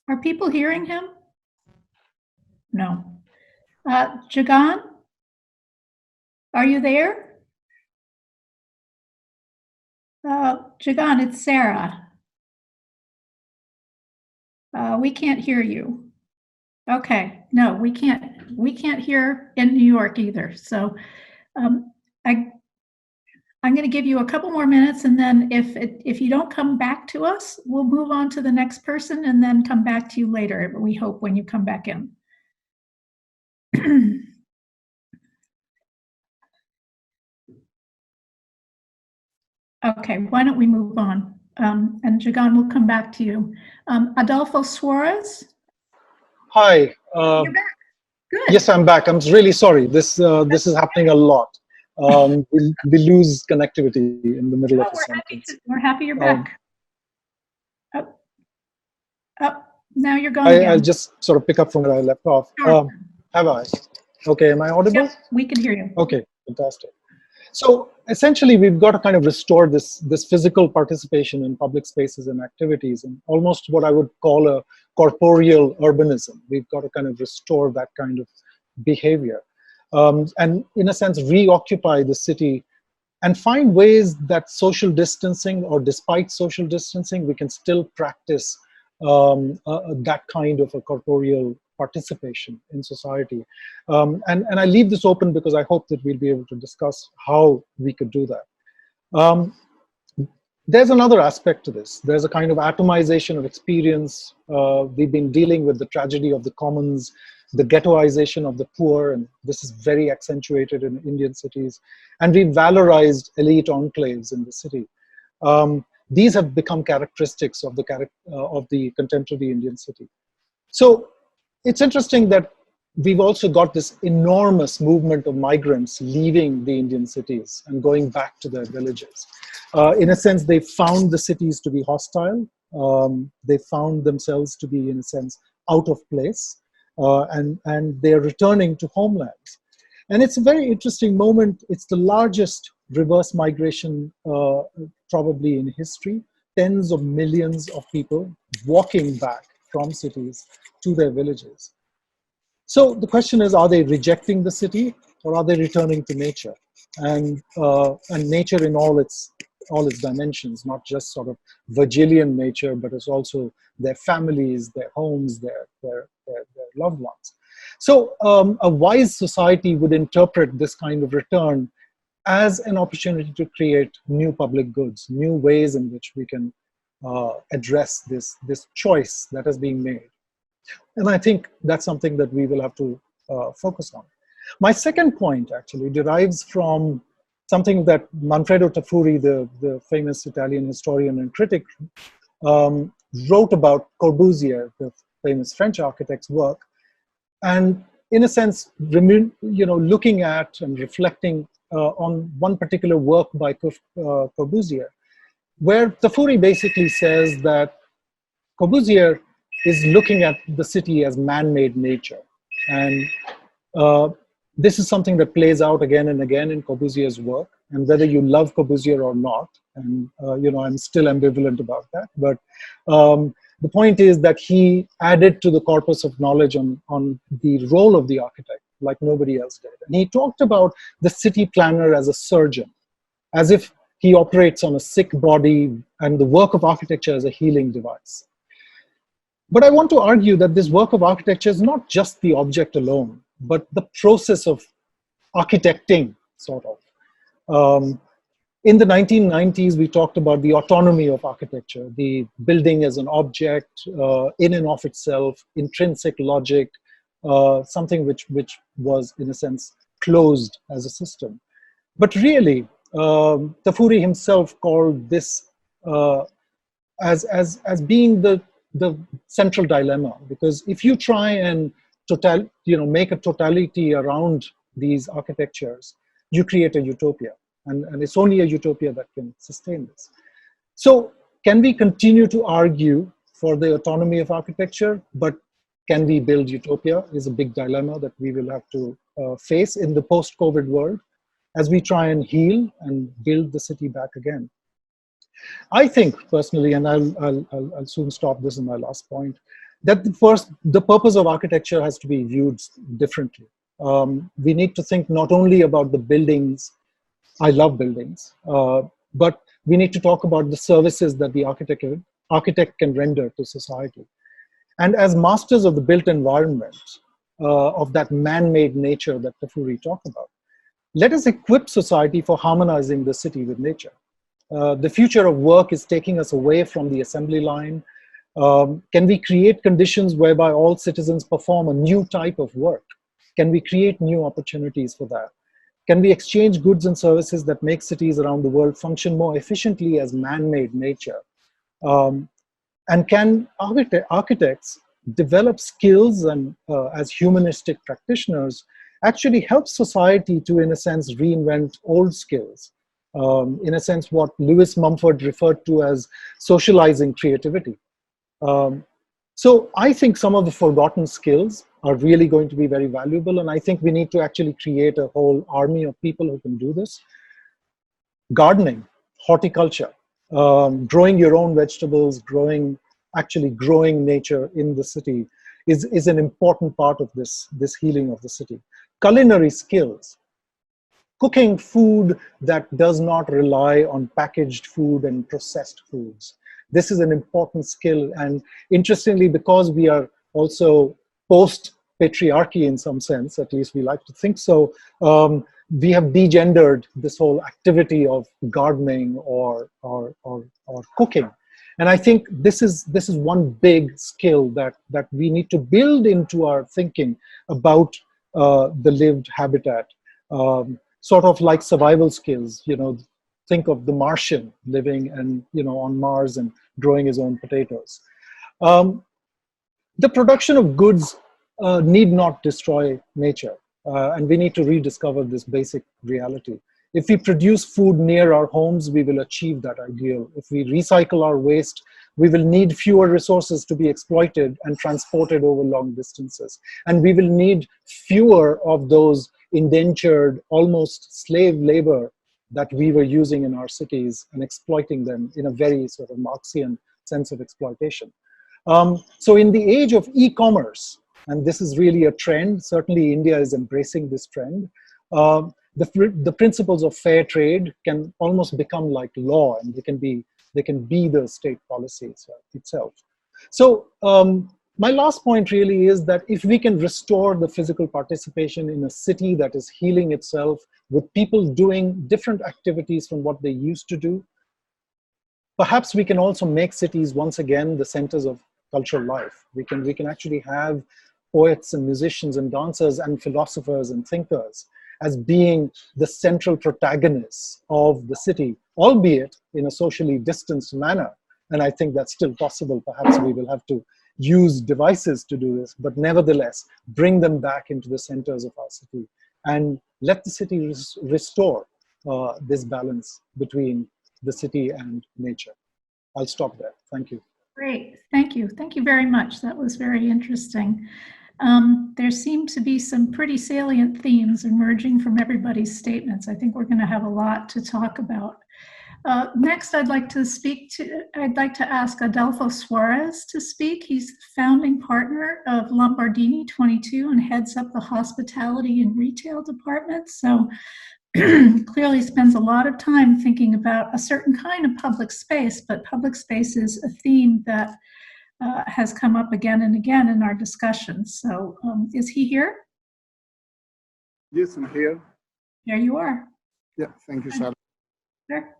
Are people hearing him? No. Jagan, are you there? Jagan, it's Sarah. We can't hear you. Okay, no, we can't hear in New York either. So I'm going to give you a couple more minutes, and then if you don't come back to us, we'll move on to the next person and then come back to you later, we hope, when you come back in. Okay, why don't we move on? And Jagan, will come back to you. Adolfo Suarez? Hi. You're back. Good. Yes, I'm back. I'm really sorry. This is happening a lot. We lose connectivity in the middle of a sentence. We're happy you're back. Now you're gone again. I'll just sort of pick up from where I left off. Sure. Have I? Okay, am I audible? Yes, we can hear you. Okay, fantastic. So essentially, we've got to kind of restore this physical participation in public spaces and activities, and almost what I would call a corporeal urbanism. We've got to kind of restore that kind of behavior. And in a sense, reoccupy the city and find ways that social distancing, or despite social distancing, we can still practice that kind of a corporeal participation in society. And I leave this open because I hope that we'll be able to discuss how we could do that. There's another aspect to this. There's a kind of atomization of experience. We've been dealing with the tragedy of the commons, the ghettoization of the poor, and this is very accentuated in Indian cities. And we've valorized elite enclaves in the city. These have become characteristics of the contemporary Indian city. So it's interesting that we've also got this enormous movement of migrants leaving the Indian cities and going back to their villages. In a sense, they found the cities to be hostile. They found themselves to be, in a sense, out of place. And they're returning to homelands. And it's a very interesting moment. It's the largest reverse migration probably in history. Tens of millions of people walking back from cities to their villages. So the question is, are they rejecting the city, or are they returning to nature? And nature in all its dimensions, not just sort of Virgilian nature, but it's also their families, their homes, their loved ones. So a wise society would interpret this kind of return as an opportunity to create new public goods, new ways in which we can address this choice that is being made. And I think that's something that we will have to focus on. My second point actually derives from something that Manfredo Tafuri, the famous Italian historian and critic, wrote about Corbusier, the famous French architect's work. And in a sense, looking at and reflecting on one particular work by Corbusier, where Tafuri basically says that Corbusier is looking at the city as man-made nature. And this is something that plays out again and again in Corbusier's work. And whether you love Corbusier or not, and I'm still ambivalent about that, but the point is that he added to the corpus of knowledge on the role of the architect like nobody else did. And he talked about the city planner as a surgeon, as if he operates on a sick body, and the work of architecture as a healing device. But I want to argue that this work of architecture is not just the object alone, but the process of architecting, sort of. In the 1990s, we talked about the autonomy of architecture, the building as an object, in and of itself, intrinsic logic, something which was, in a sense, closed as a system. But really, Tafuri himself called this as being the central dilemma, because if you try and make a totality around these architectures, you create a utopia. And it's only a utopia that can sustain this. So can we continue to argue for the autonomy of architecture, but can we build utopia is a big dilemma that we will have to face in the post-COVID world as we try and heal and build the city back again. I think personally, and I'll soon stop this in my last point, that the purpose of architecture has to be viewed differently. We need to think not only about the buildings. I love buildings, but we need to talk about the services that the architect can render to society. And as masters of the built environment, of that man-made nature that Tafuri talked about, let us equip society for harmonizing the city with nature. The future of work is taking us away from the assembly line. Can we create conditions whereby all citizens perform a new type of work? Can we create new opportunities for that? Can we exchange goods and services that make cities around the world function more efficiently as man-made nature? And can architects develop skills and as humanistic practitioners actually help society to, in a sense, reinvent old skills? In a sense, what Lewis Mumford referred to as socializing creativity. So I think some of the forgotten skills are really going to be very valuable, and I think we need to actually create a whole army of people who can do this. Gardening, horticulture, growing your own vegetables, actually growing nature in the city is an important part of this healing of the city. Culinary skills, cooking food that does not rely on packaged food and processed foods. This is an important skill, and interestingly, because we are also post-patriarchy in some sense, at least we like to think so, we have degendered this whole activity of gardening or cooking. And I think this is one big skill that we need to build into our thinking about the lived habitat, sort of like survival skills. Think of the Martian living and on Mars and growing his own potatoes. The production of goods need not destroy nature, and we need to rediscover this basic reality. If we produce food near our homes, we will achieve that ideal. If we recycle our waste, we will need fewer resources to be exploited and transported over long distances. And we will need fewer of those indentured, almost slave labor that we were using in our cities and exploiting them in a very sort of Marxian sense of exploitation. So in the age of e-commerce, and this is really a trend, certainly India is embracing this trend, the principles of fair trade can almost become like law, and they can be the state policy itself. So my last point really is that if we can restore the physical participation in a city that is healing itself with people doing different activities from what they used to do, perhaps we can also make cities once again the centers of cultural life. We can actually have poets and musicians and dancers and philosophers and thinkers as being the central protagonists of the city, albeit in a socially distanced manner. And I think that's still possible. Perhaps we will have to use devices to do this, but nevertheless, bring them back into the centers of our city and let the city restore this balance between the city and nature. I'll stop there. Thank you. Great. Thank you. Thank you very much. That was very interesting. There seem to be some pretty salient themes emerging from everybody's statements. I think we're going to have a lot to talk about. Next, I'd like to ask Adolfo Suarez to speak. He's founding partner of Lombardini22 and heads up the hospitality and retail department. So clearly spends a lot of time thinking about a certain kind of public space, but public space is a theme that has come up again and again in our discussions. So is he here? Yes, I'm here. There you are. Yeah, thank you, Sarah. Sure.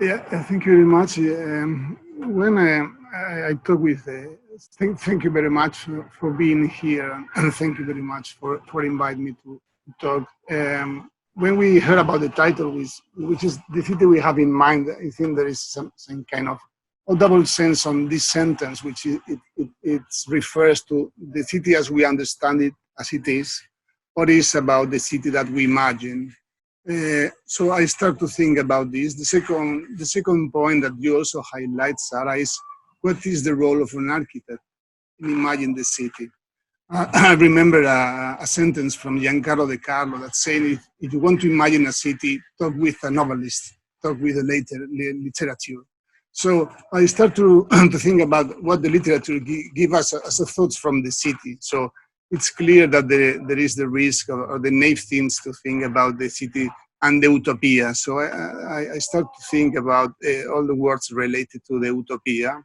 Yeah, thank you very much. When I talk with, thank you very much for being here, and thank you very much for inviting me to talk. When we heard about the title, which is the city we have in mind, I think there is some kind of a double sense on this sentence, which it refers to the city as we understand it, as it is, or is about the city that we imagine. So I start to think about this. The second point that you also highlight, Sarah, is what is the role of an architect in imagining the city? I remember a sentence from Giancarlo De Carlo that saying, if you want to imagine a city, talk with a novelist, talk with a literature. So I start to think about what the literature give us as a thoughts from the city. So it's clear that there is the risk or the naive things to think about the city and the utopia. So I start to think about all the words related to the utopia.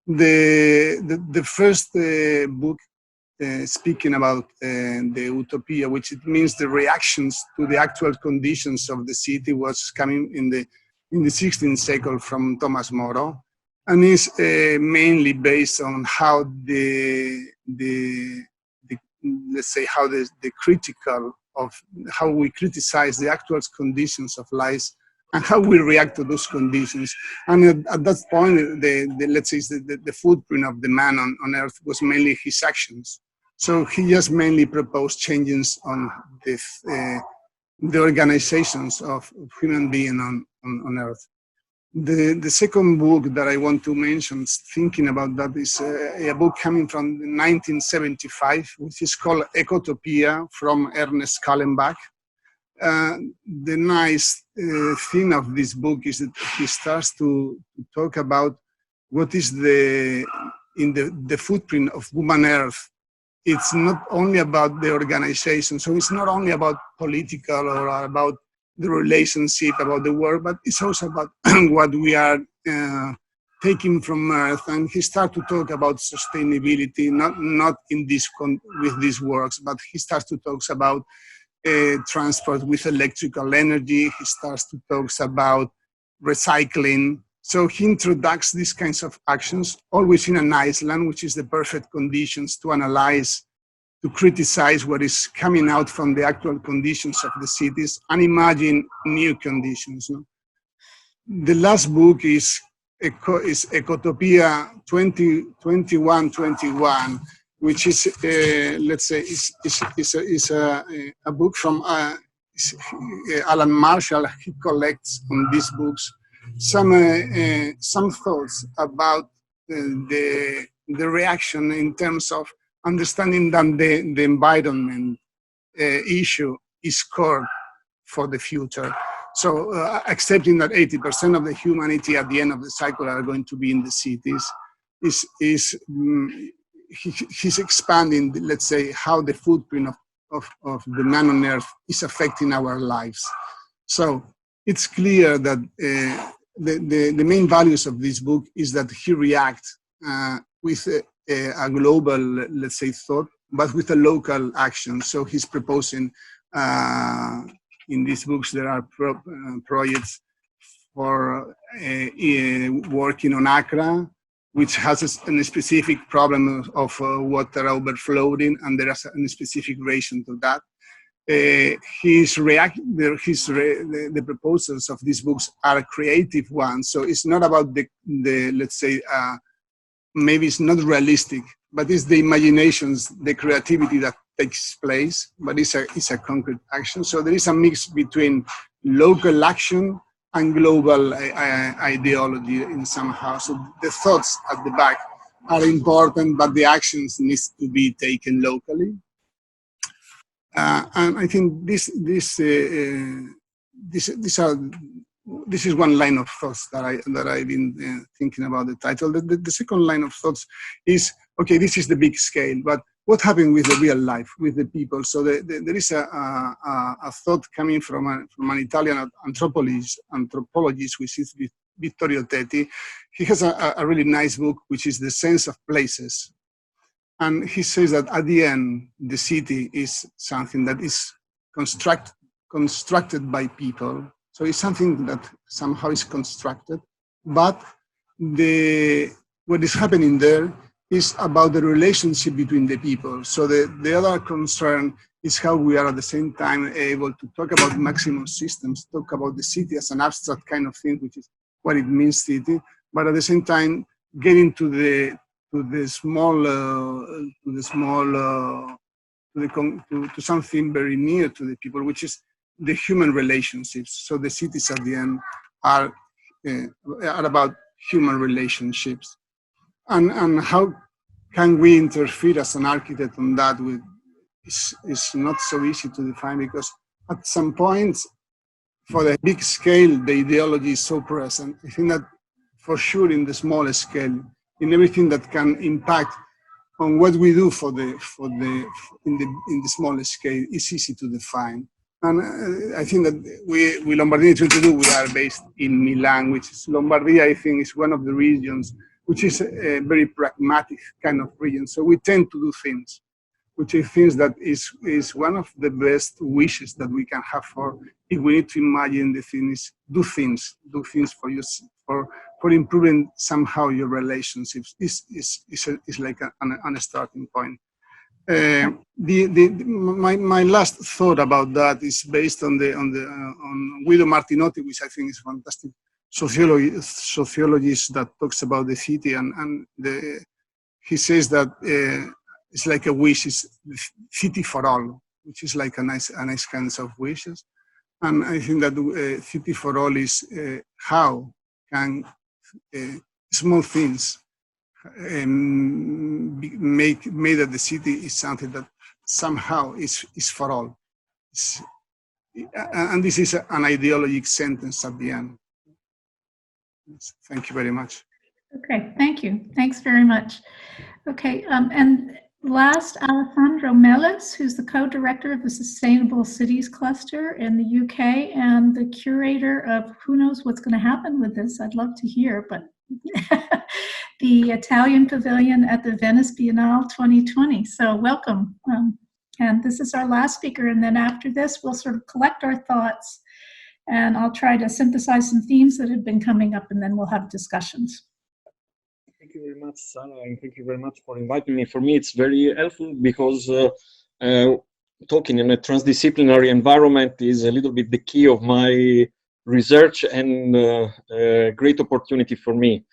The first book speaking about the utopia, which it means the reactions to the actual conditions of the city, was coming in the 16th century from Thomas Moro, and is mainly based on how let's say how the critical of how we criticize the actual conditions of life and how we react to those conditions. And at that point, let's say the footprint of the man on Earth was mainly his actions. So he just mainly proposed changes on the organizations of human being on Earth. The second book that I want to mention, thinking about that, is a book coming from 1975, which is called Ecotopia, from Ernest Callenbach. The nice thing of this book is that he starts to talk about what is the footprint of human Earth. It's not only about the organization, so it's not only about political or about the relationship, about the work, but it's also about what we are taking from Earth. And he starts to talk about sustainability, not in this with these works, but he starts to talk about transport with electrical energy. He starts to talk about recycling. So he introduces these kinds of actions, always in an Iceland, which is the perfect conditions to analyze, to criticize what is coming out from the actual conditions of the cities and imagine new conditions. No? The last book is Ecotopia 2021, which is, let's say, is a book from Alan Marshall. He collects on these books some thoughts about the reaction in terms of understanding that the environment issue is core for the future. So accepting that 80% of the humanity at the end of the cycle are going to be in the cities he's expanding, let's say, how the footprint of the man on Earth is affecting our lives. So it's clear that the main values of this book is that he reacts with a global, let's say, thought, but with a local action. So he's proposing, in these books, there are projects for working on Accra, which has a specific problem of water overflowing, and there is a specific reason to that. The proposals of these books are creative ones, so it's not about the let's say, maybe it's not realistic, but it's the imaginations, the creativity that takes place, but it's a concrete action. So there is a mix between local action and global ideology in somehow. So the thoughts at the back are important, but the actions needs to be taken locally. And I think this is one line of thoughts that I've been thinking about the title. The second line of thoughts is, okay, this is the big scale, but what happened with the real life, with the people? So there is a thought coming from an Italian anthropologist, which is Vittorio Tetti. He has a really nice book, which is The Sense of Places. And he says that at the end, the city is something that is constructed by people. So it's something that somehow is constructed, but what is happening there is about the relationship between the people. So the other concern is how we are at the same time able to talk about maximum systems, talk about the city as an abstract kind of thing, which is what it means city, but at the same time getting to something very near to the people, which is the human relationships. So the cities at the end are about human relationships, and how can we interfere as an architect on that? Is not so easy to define, because at some point, for the big scale, the ideology is so present. I think that for sure in the smaller scale, in everything that can impact on what we do in the smaller scale, is easy to define. And I think that we Lombardini22, we are based in Milan, which is Lombardy, I think, is one of the regions which is a very pragmatic kind of region. So we tend to do things, which I think that is one of the best wishes that we can have for, if we need to imagine the thing is, do things for you, for improving somehow your relationships is like a starting point. My last thought about that is based on Guido Martinotti, which I think is fantastic sociologist that talks about the city, and he says that it's like a wish, is city for all, which is like a nice kind of wishes. And I think that city for all is how can small things make that the city is something that somehow is for all. And this is an ideologic sentence at the end. Thank you very much. Okay, thank you. Thanks very much. Okay, and last, Alessandro Melis, who's the co-director of the Sustainable Cities Cluster in the UK and the curator of, who knows what's going to happen with this, I'd love to hear, but the Italian Pavilion at the Venice Biennale 2020. So welcome. And this is our last speaker, and then after this, we'll sort of collect our thoughts, and I'll try to synthesize some themes that have been coming up, and then we'll have discussions. Thank you very much, Sarah, and thank you very much for inviting me. For me, it's very helpful because talking in a transdisciplinary environment is a little bit the key of my research and a great opportunity for me.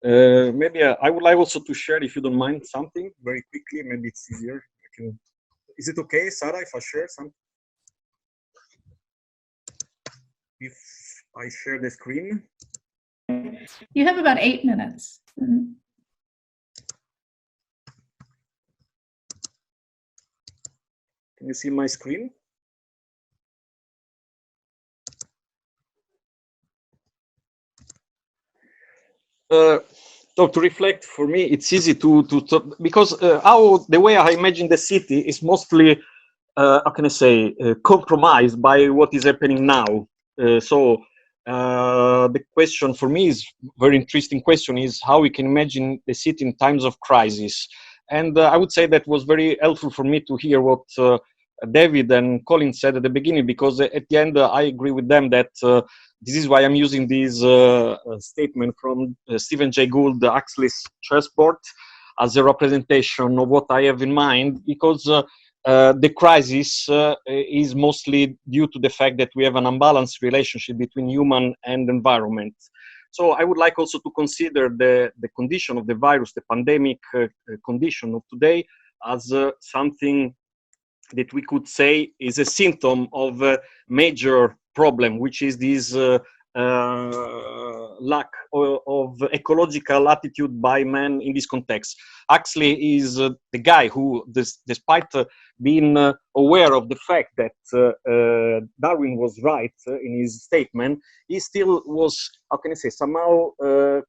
Maybe I would like also to share, if you don't mind, something very quickly. Maybe it's easier. Is it okay, Sarah, if I share something? If I share the screen? You have about 8 minutes. Mm-hmm. Can you see my screen? So to reflect, for me, it's easy to talk, because the way I imagine the city is mostly, how can I say, compromised by what is happening now. The question for me is very interesting question is how we can imagine the city in times of crisis. And I would say that was very helpful for me to hear what David and Colin said at the beginning, because at the end I agree with them that this is why I'm using this statement from Stephen Jay Gould, Huxley's chessboard, as a representation of what I have in mind, because the crisis is mostly due to the fact that we have an unbalanced relationship between human and environment. So I would like also to consider the condition of the virus, the pandemic condition of today, as something that we could say is a symptom of a major problem, which is this lack of ecological attitude by man in this context. Actually, is the guy who, despite being aware of the fact that Darwin was right in his statement, he still was, how can I say, somehow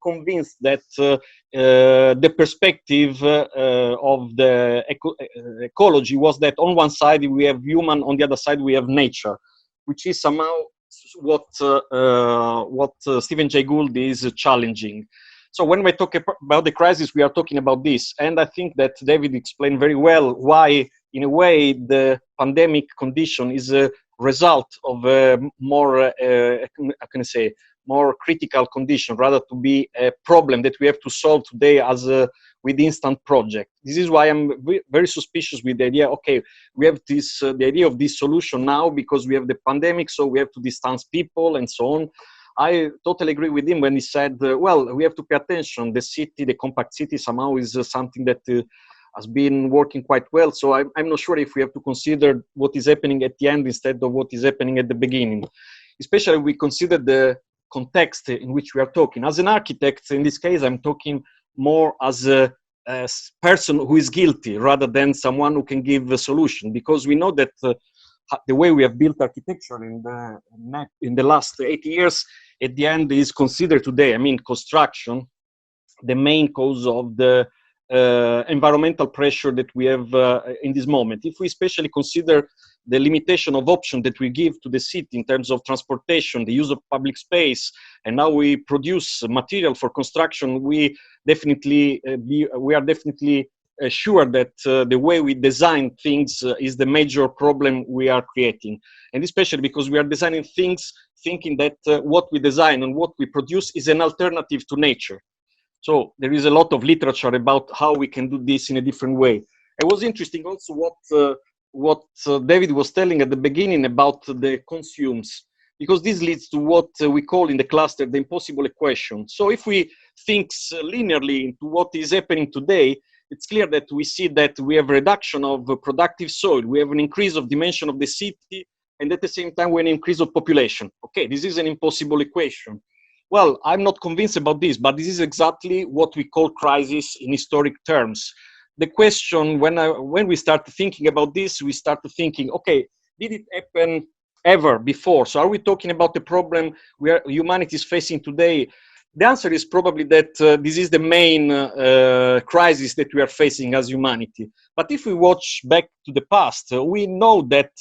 convinced that the perspective of the ecology was that on one side we have human, on the other side we have nature, which is somehow what Stephen Jay Gould is challenging. So when we talk about the crisis, we are talking about this, and I think that David explained very well why, in a way, the pandemic condition is a result of a more, how can I say, more critical condition, rather to be a problem that we have to solve today as a with instant project. This is why I'm very suspicious with the idea, okay, we have this, the idea of this solution now because we have the pandemic, so we have to distance people and so on. I totally agree with him when he said, well, we have to pay attention. The city, the compact city somehow is something that has been working quite well. So I'm not sure if we have to consider what is happening at the end instead of what is happening at the beginning. Especially we consider the context in which we are talking. As an architect, in this case, I'm talking more as a person who is guilty rather than someone who can give a solution, because we know that the way we have built architecture in the last 80 years, at the end is considered today, I mean, construction, the main cause of the environmental pressure that we have in this moment. If we especially consider the limitation of options that we give to the city in terms of transportation, the use of public space, and now we produce material for construction, we definitely we are definitely sure that the way we design things is the major problem we are creating, and especially because we are designing things thinking that what we design and what we produce is an alternative to nature. So there is a lot of literature about how we can do this in a different way. It was interesting also what David was telling at the beginning about the consumes, because this leads to what we call in the cluster the impossible equation. So if we think linearly into what is happening today, it's clear that we see that we have a reduction of productive soil, we have an increase of dimension of the city, and at the same time we have an increase of population. Okay, this is an impossible equation. Well, I'm not convinced about this, but this is exactly what we call crisis in historic terms. The question, when we start thinking about this, we start thinking, okay, did it happen ever before? So are we talking about the problem humanity is facing today? The answer is probably that this is the main crisis that we are facing as humanity. But if we watch back to the past, we know that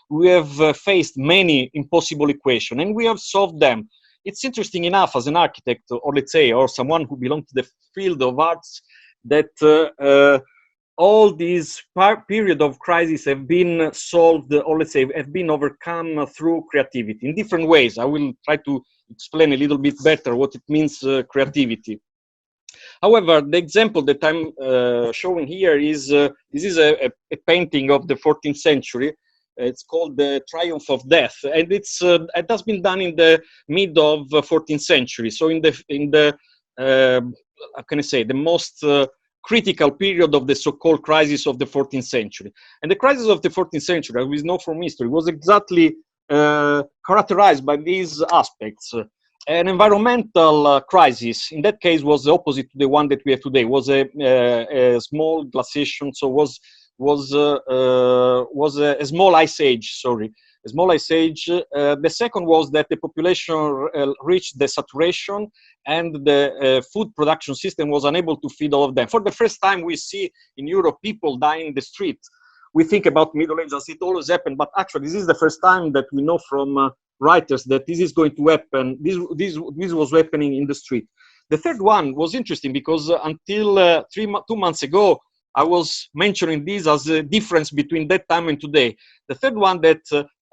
we have faced many impossible equations, and we have solved them. It's interesting enough as an architect, or let's say, or someone who belongs to the field of arts, that all these period of crisis have been solved, or let's say, have been overcome through creativity in different ways. I will try to explain a little bit better what it means, creativity. However, the example that I'm showing here is, this is a painting of the 14th century. It's called The Triumph of Death, and it has been done in the mid of 14th century. So in the how can I say, the most critical period of the so-called crisis of the 14th century. And the crisis of the 14th century, as we know from history, was exactly characterized by these aspects. An environmental crisis, in that case, was the opposite to the one that we have today. Was a small glaciation, so was a small ice age, sorry, a small ice age. The second was that the population reached the saturation, and the food production system was unable to feed all of them. For the first time, we see in Europe people dying in the street. We think about Middle Age as it always happened, but actually this is the first time that we know from writers that this is going to happen. This was happening in the street. The third one was interesting because until 2 months ago, I was mentioning this as a difference between that time and today. The third one, that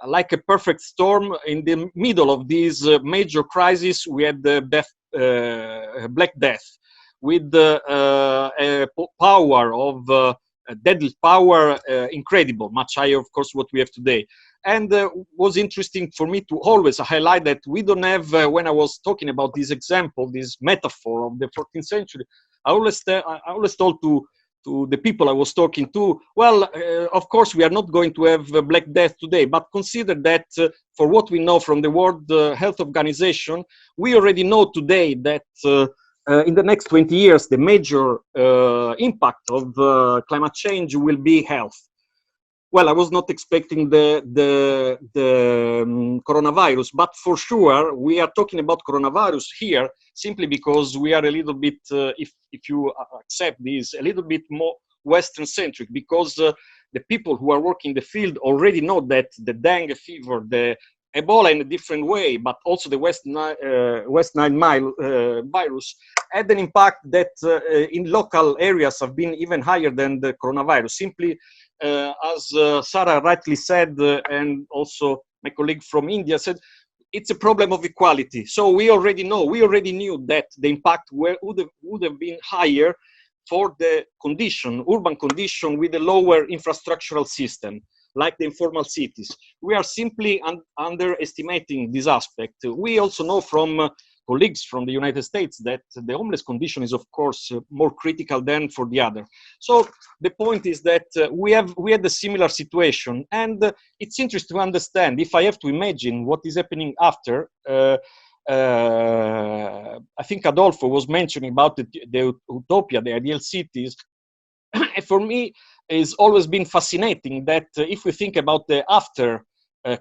like a perfect storm, in the middle of this major crisis, we had the Black Death, with the power of deadly power, incredible, much higher, of course, what we have today. And was interesting for me to always highlight that we don't have, when I was talking about this example, this metaphor of the 14th century, I always told to the people I was talking to, well, of course, we are not going to have Black Death today, but consider that for what we know from the World Health Organization, we already know today that in the next 20 years, the major impact of climate change will be health. Well, I was not expecting the coronavirus, but for sure, we are talking about coronavirus here simply because we are a little bit, if you accept this, a little bit more Western-centric, because the people who are working in the field already know that the dengue fever, the Ebola in a different way, but also the West Nile virus had an impact that in local areas have been even higher than the coronavirus. Simply, as Sarah rightly said, and also my colleague from India said, it's a problem of equality. So we already knew that the impact would have been higher for the condition, urban condition with a lower infrastructural system, like the informal cities. We are simply underestimating this aspect. We also know from colleagues from the United States that the homeless condition is, of course, more critical than for the other. So the point is that we had a similar situation, and it's interesting to understand, if I have to imagine what is happening after, I think Adolfo was mentioning about the utopia, the ideal cities. For me, it's always been fascinating that if we think about the after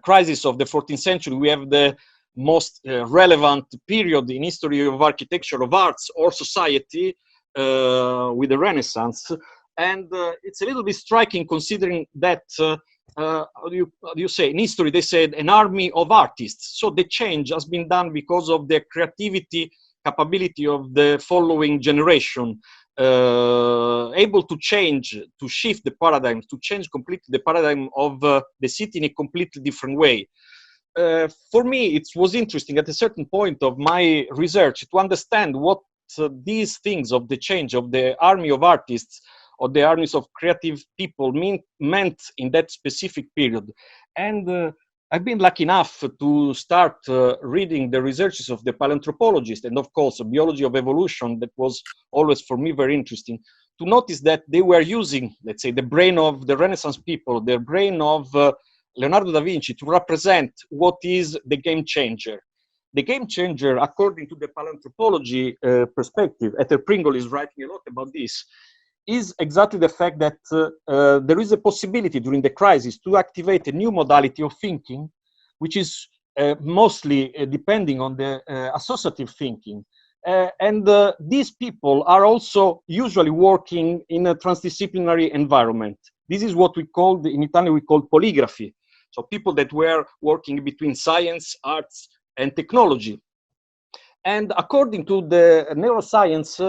crisis of the 14th century, we have the most relevant period in history of architecture, of arts, or society with the Renaissance. And it's a little bit striking considering that, how do you say, in history they said an army of artists. So the change has been done because of the creativity capability of the following generation, able to change, to shift the paradigm, to change completely the paradigm of the city in a completely different way. For me, it was interesting at a certain point of my research to understand what these things of the change of the army of artists or the armies of creative people meant in that specific period. And I've been lucky enough to start reading the researches of the paleoanthropologists and, of course, biology of evolution. That was always for me very interesting to notice that they were using, let's say, the brain of the Renaissance people, the brain of Leonardo da Vinci to represent what is the game changer. The game changer, according to the paleoanthropology perspective, Ether Pringle is writing a lot about this, is exactly the fact that there is a possibility during the crisis to activate a new modality of thinking, which is mostly depending on the associative thinking. And these people are also usually working in a transdisciplinary environment. This is what we call, in Italian, we call polygraphy. So people that were working between science, arts, and technology. And according to the neuroscience,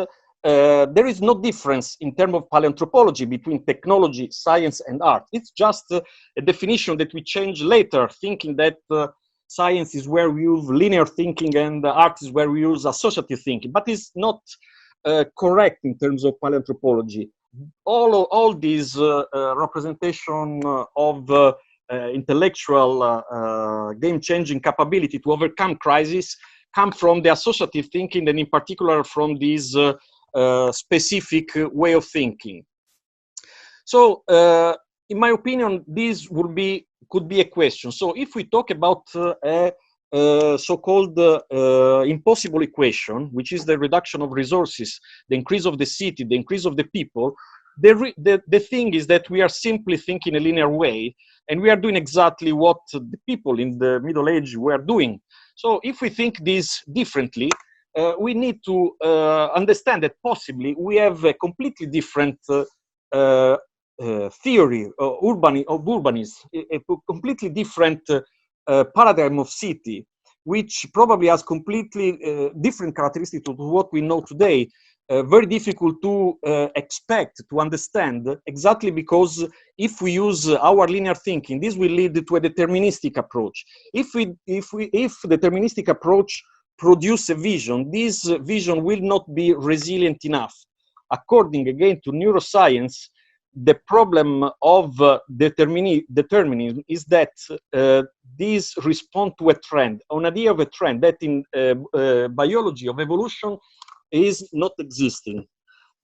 there is no difference in terms of paleoanthropology between technology, science, and art. It's just a definition that we change later, thinking that science is where we use linear thinking and art is where we use associative thinking. But it's not correct in terms of paleoanthropology. All these representation of intellectual game-changing capability to overcome crisis come from the associative thinking, and in particular from this specific way of thinking. So, in my opinion, this could be a question. So, if we talk about a so-called impossible equation, which is the reduction of resources, the increase of the city, the increase of the people, the thing is that we are simply thinking a linear way, and we are doing exactly what the people in the Middle Age were doing. So if we think this differently, we need to understand that possibly we have a completely different theory of urbanism, a completely different paradigm of city, which probably has completely different characteristics to what we know today. Very difficult to expect, to understand, exactly because if we use our linear thinking, this will lead to a deterministic approach. If deterministic approach produce a vision, this vision will not be resilient enough. According again to neuroscience, the problem of determinism is that these respond to a trend, an idea of a trend that in biology of evolution is not existing.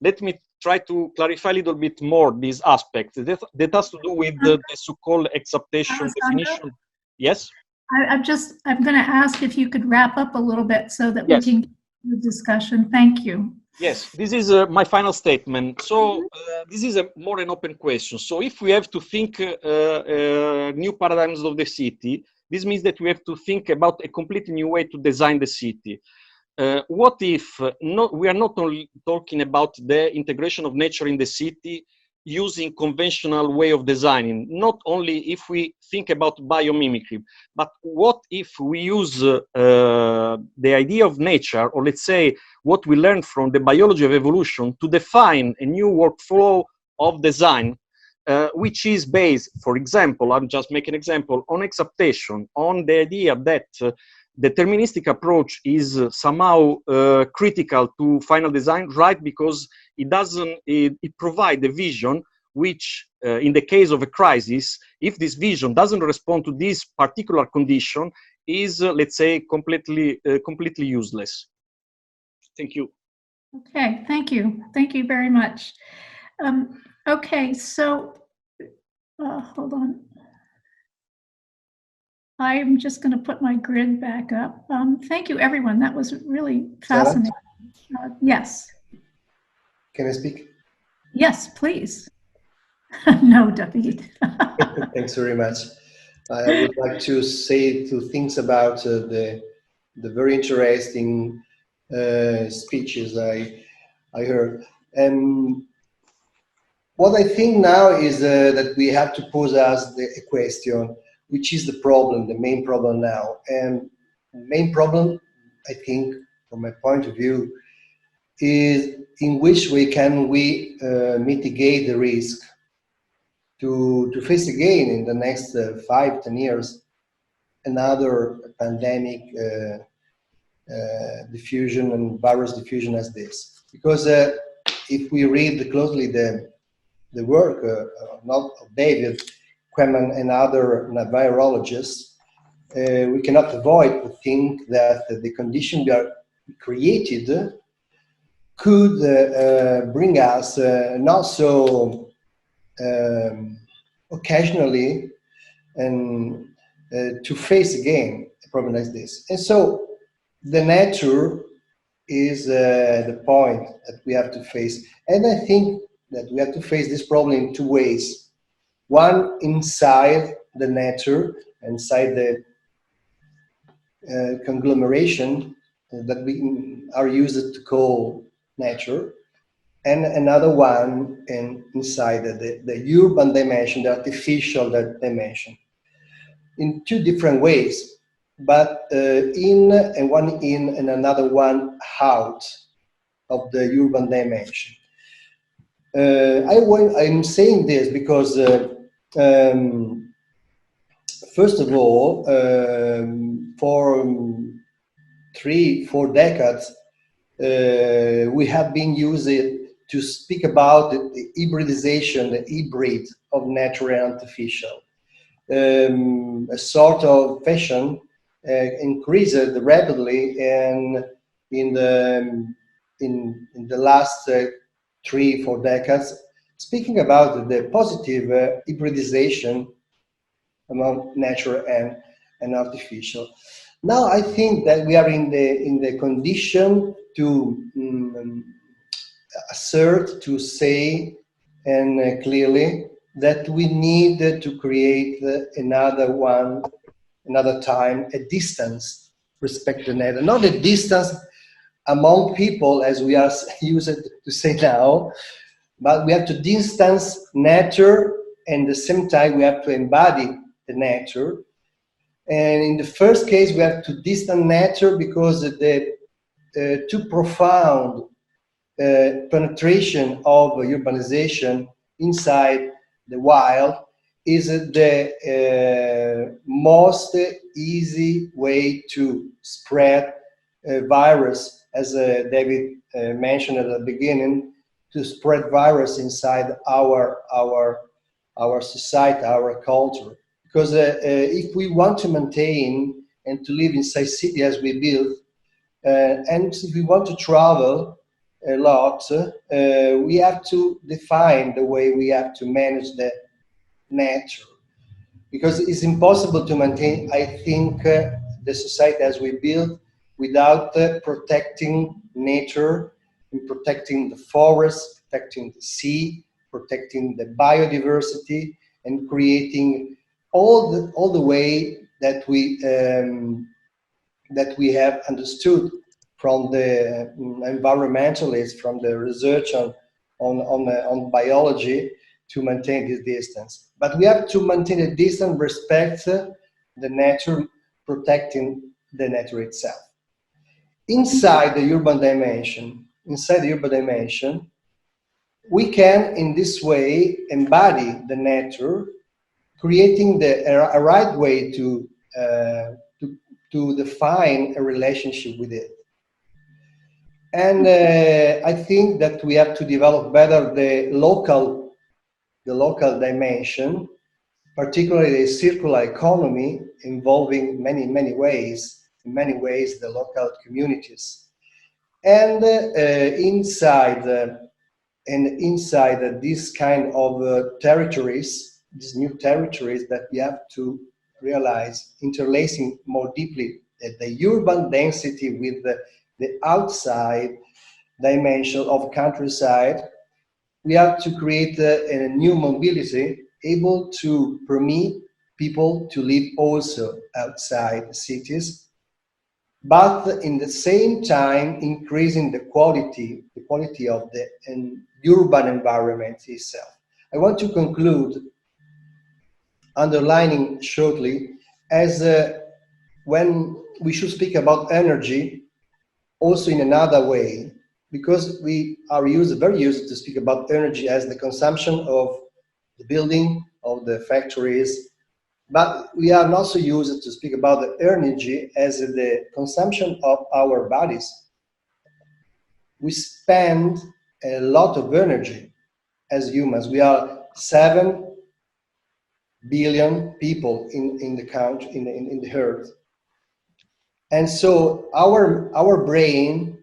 Let me try to clarify a little bit more this aspect. That has to do with the so-called acceptation definition. Yes? I'm going to ask if you could wrap up a little bit so that Yes. we can get to the discussion. Thank you. Yes, this is my final statement. So this is more an open question. So if we have to think new paradigms of the city, this means that we have to think about a completely new way to design the city. What if we are not only talking about the integration of nature in the city using conventional way of designing, not only if we think about biomimicry, but what if we use the idea of nature, or let's say what we learned from the biology of evolution, to define a new workflow of design, which is based, for example, I'm just making an example, on acceptation, on the idea that deterministic approach is somehow critical to final design, right? Because it provides a vision which, in the case of a crisis, if this vision doesn't respond to this particular condition, is, let's say, completely useless. Thank you. Okay, thank you. Thank you very much. Okay, so hold on. I'm just going to put my grid back up. Thank you, everyone. That was really fascinating. Yes. Can I speak? Yes, please. No, David. Thanks very much. I would like to say two things about the very interesting speeches I heard. And what I think now is that we have to pose us a question, which is the problem, the main problem now. And the main problem, I think, from my point of view, is in which way can we mitigate the risk to face again in the next 5-10 years another pandemic diffusion and virus diffusion as this. Because if we read closely the work not of David, Quammen and other virologists, we cannot avoid to think that the condition we are created could bring us not so occasionally and to face again a problem like this. And so the nature is the point that we have to face. And I think that we have to face this problem in two ways. One, inside the nature, inside the conglomeration that we are used to call nature, and another one inside the urban dimension, the artificial dimension, in two different ways, but in and one in and another one out of the urban dimension. I'm saying this because first of all, for 3-4 decades, we have been using to speak about the hybridization, the hybrid of natural and artificial. A sort of fashion increased hybridly, and in the last 3-4 decades, speaking about the positive hybridization among natural and artificial. Now I think that we are in the condition to assert, to say, and clearly that we need to create another time, a distance respect to nature, not a distance among people as we are used to say now, but we have to distance nature, and at the same time we have to embody the nature. And in the first case, we have to distance nature because the too profound penetration of urbanization inside the wild is the most easy way to spread a virus, as David mentioned at the beginning, to spread virus inside our society, our culture. Because if we want to maintain and to live inside city as we build, and if we want to travel a lot, we have to define the way we have to manage the nature. Because it's impossible to maintain, I think, the society as we build without protecting nature, and protecting the forest, protecting the sea, protecting the biodiversity, and creating all the way that we have understood from the environmentalists, from the research on biology, to maintain this distance. But we have to maintain a distance, respect the nature, protecting the nature itself. Inside the urban dimension, we can, in this way, embody the nature, creating a right way to define a relationship with it. And I think that we have to develop better the local dimension, particularly the circular economy, involving many ways the local communities. And inside this kind of territories, these new territories that we have to realize, interlacing more deeply the urban density with the outside dimension of countryside, we have to create a new mobility able to permit people to live also outside the cities, but in the same time increasing the quality of the urban environment itself. I want to conclude underlining shortly as when we should speak about energy also in another way, because we are very used to speak about energy as the consumption of the building, of the factories, but we are not so used to speak about the energy as the consumption of our bodies. We spend a lot of energy as humans. We are 7 billion people in the country, in the earth. And so our brain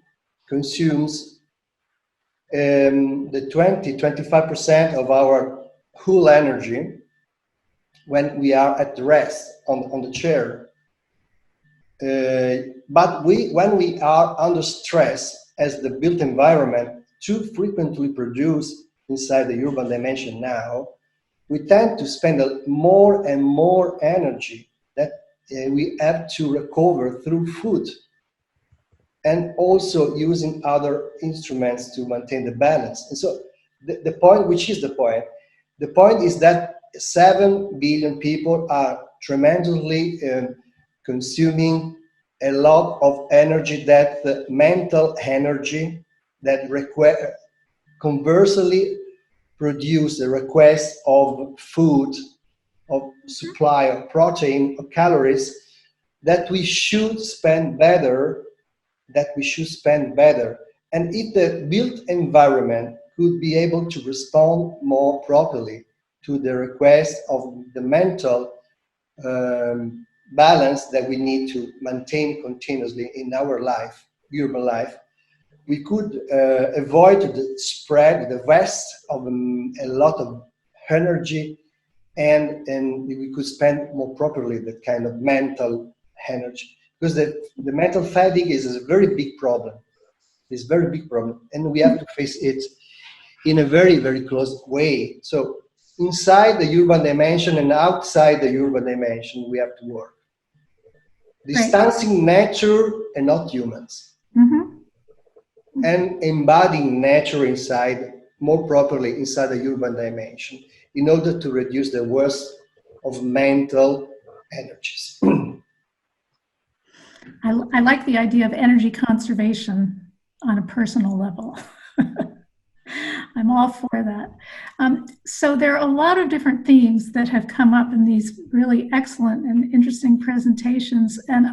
consumes the 20-25% of our whole energy when we are at rest on the chair. But when we are under stress, as the built environment too frequently produce inside the urban dimension now, we tend to spend more and more energy that we have to recover through food, and also using other instruments to maintain the balance. And so the point, which is the point? The point is that 7 billion people are tremendously consuming a lot of energy, that mental energy that conversely produce a request of food, of supply of protein, of calories, that we should spend better, And if the built environment could be able to respond more properly to the request of the mental balance that we need to maintain continuously in our life, urban life, we could avoid the spread, the waste of a lot of energy, and we could spend more properly that kind of mental energy. Because the mental fatigue is a very big problem. It's a very big problem, and we have to face it in a very, very close way. So inside the urban dimension and outside the urban dimension, we have to work. Distancing nature and not humans. Mm-hmm. And embodying nature inside, more properly inside the urban dimension, in order to reduce the worst of mental energies. I like the idea of energy conservation on a personal level. I'm all for that. So there are a lot of different themes that have come up in these really excellent and interesting presentations. And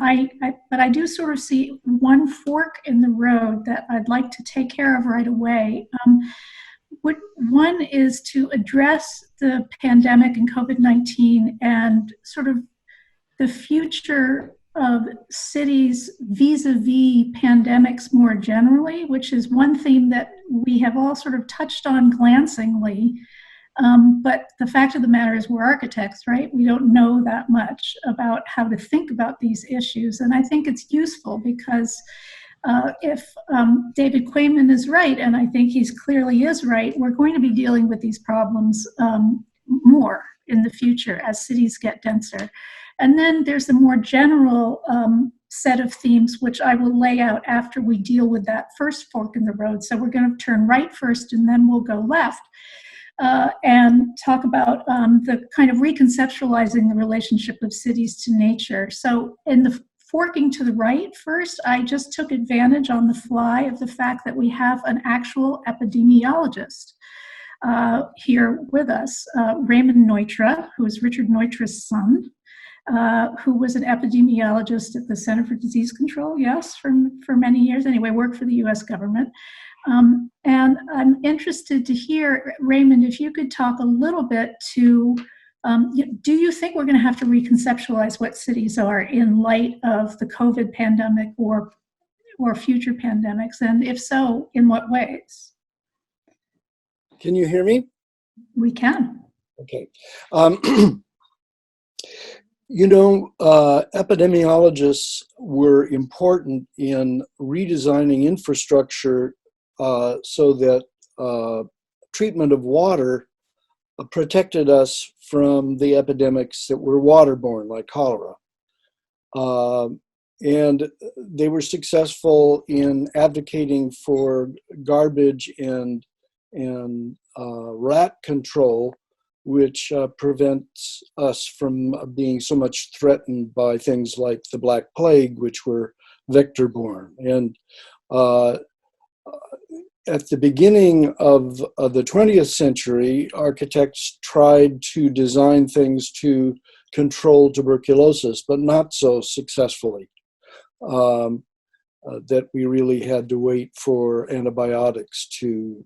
but I do sort of see one fork in the road that I'd like to take care of right away. One is to address the pandemic and COVID-19 and sort of the future of cities vis-a-vis pandemics more generally, which is one theme that we have all sort of touched on glancingly. But the fact of the matter is we're architects, right? We don't know that much about how to think about these issues. And I think it's useful because if David Quammen is right, and I think he clearly is right, we're going to be dealing with these problems more in the future as cities get denser. And then there's a more general set of themes, which I will lay out after we deal with that first fork in the road. So we're going to turn right first, and then we'll go left and talk about the kind of reconceptualizing the relationship of cities to nature. So in the forking to the right first, I just took advantage on the fly of the fact that we have an actual epidemiologist here with us, Raymond Neutra, who is Richard Neutra's son. Who was an epidemiologist at the Center for Disease Control, yes, for many years. Anyway, worked for the US government. And I'm interested to hear, Raymond, if you could talk a little bit to, do you think we're going to have to reconceptualize what cities are in light of the COVID pandemic or future pandemics? And if so, in what ways? Can you hear me? We can. Okay. You know, epidemiologists were important in redesigning infrastructure so that treatment of water protected us from the epidemics that were waterborne, like cholera. And they were successful in advocating for garbage and rat control, which prevents us from being so much threatened by things like the Black Plague, which were vector-borne. And at the beginning of the 20th century, architects tried to design things to control tuberculosis, but not so successfully, that we really had to wait for antibiotics to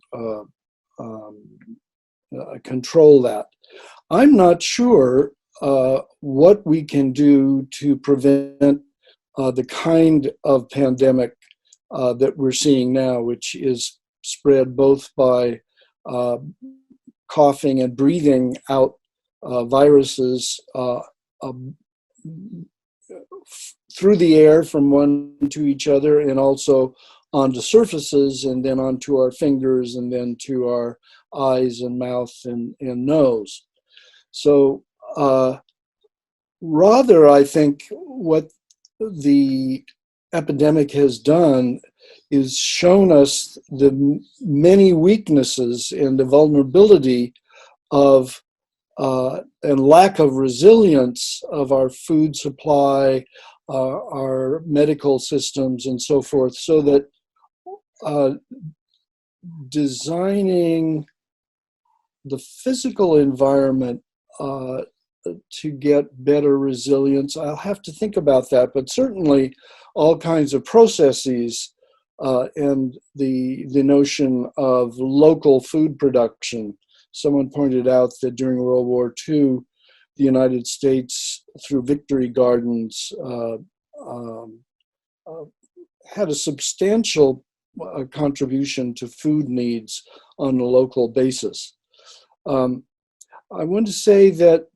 control that. I'm not sure what we can do to prevent the kind of pandemic that we're seeing now, which is spread both by coughing and breathing out viruses through the air from one to each other, and also onto surfaces, and then onto our fingers, and then to our eyes and mouth and nose. So rather, I think what the epidemic has done is shown us the many weaknesses and the vulnerability of and lack of resilience of our food supply, our medical systems, and so forth, so that designing the physical environment to get better resilience, I'll have to think about that, but certainly all kinds of processes and the notion of local food production. Someone pointed out that during World War II, the United States, through Victory Gardens, had a substantial contribution to food needs on a local basis. I want to say that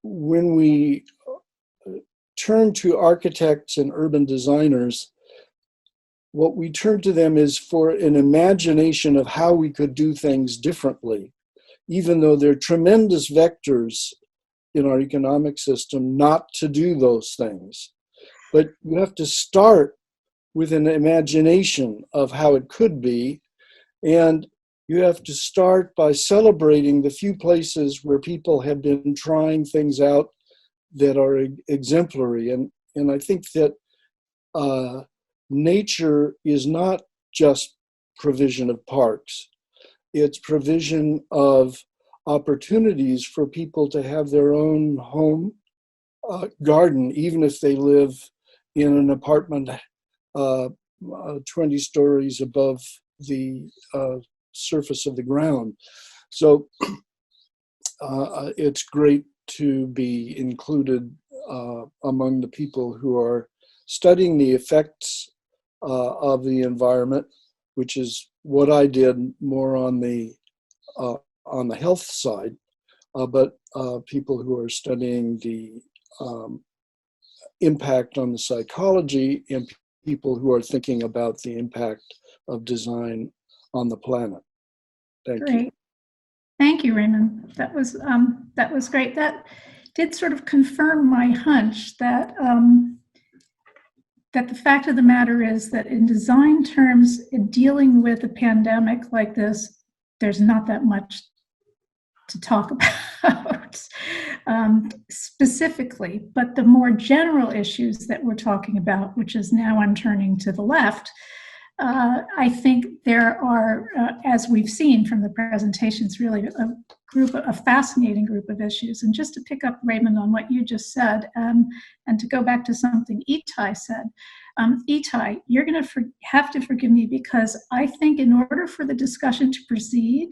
when we turn to architects and urban designers, what we turn to them is for an imagination of how we could do things differently, even though they're tremendous vectors in our economic system not to do those things. But you have to start with an imagination of how it could be, and you have to start by celebrating the few places where people have been trying things out that are exemplary. And I think that nature is not just provision of parks. It's provision of opportunities for people to have their own home garden, even if they live in an apartment 20 stories above the surface of the ground. So it's great to be included among the people who are studying the effects of the environment, which is what I did more on the health side, but people who are studying the impact on the psychology and people who are thinking about the impact of design on the planet. Thank you. Thank you, Raymond. That was great. That did sort of confirm my hunch that that the fact of the matter is that in design terms, in dealing with a pandemic like this, there's not that much to talk about specifically, but the more general issues that we're talking about, which is now I'm turning to the left, I think there are, as we've seen from the presentations, really a fascinating group of issues. And just to pick up, Raymond, on what you just said, and to go back to something Itai said, Itai, you're going to have to forgive me, because I think in order for the discussion to proceed,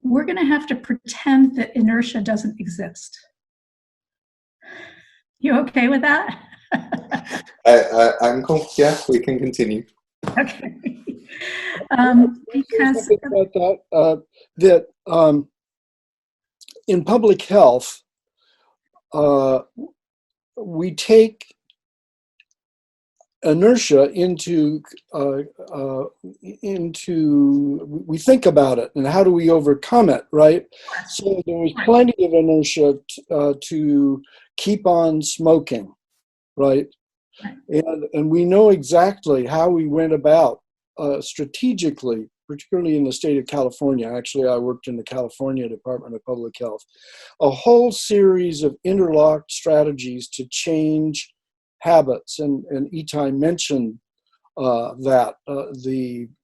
we're going to have to pretend that inertia doesn't exist. You okay with that? I'm cool. Yeah, we can continue. Okay. Because about that in public health, we take inertia into we think about it and how do we overcome it, right? So there was plenty of inertia to keep on smoking, right? And we know exactly how we went about strategically, particularly in the state of California. Actually, I worked in the California Department of Public Health, a whole series of interlocked strategies to change habits. And Itai mentioned that.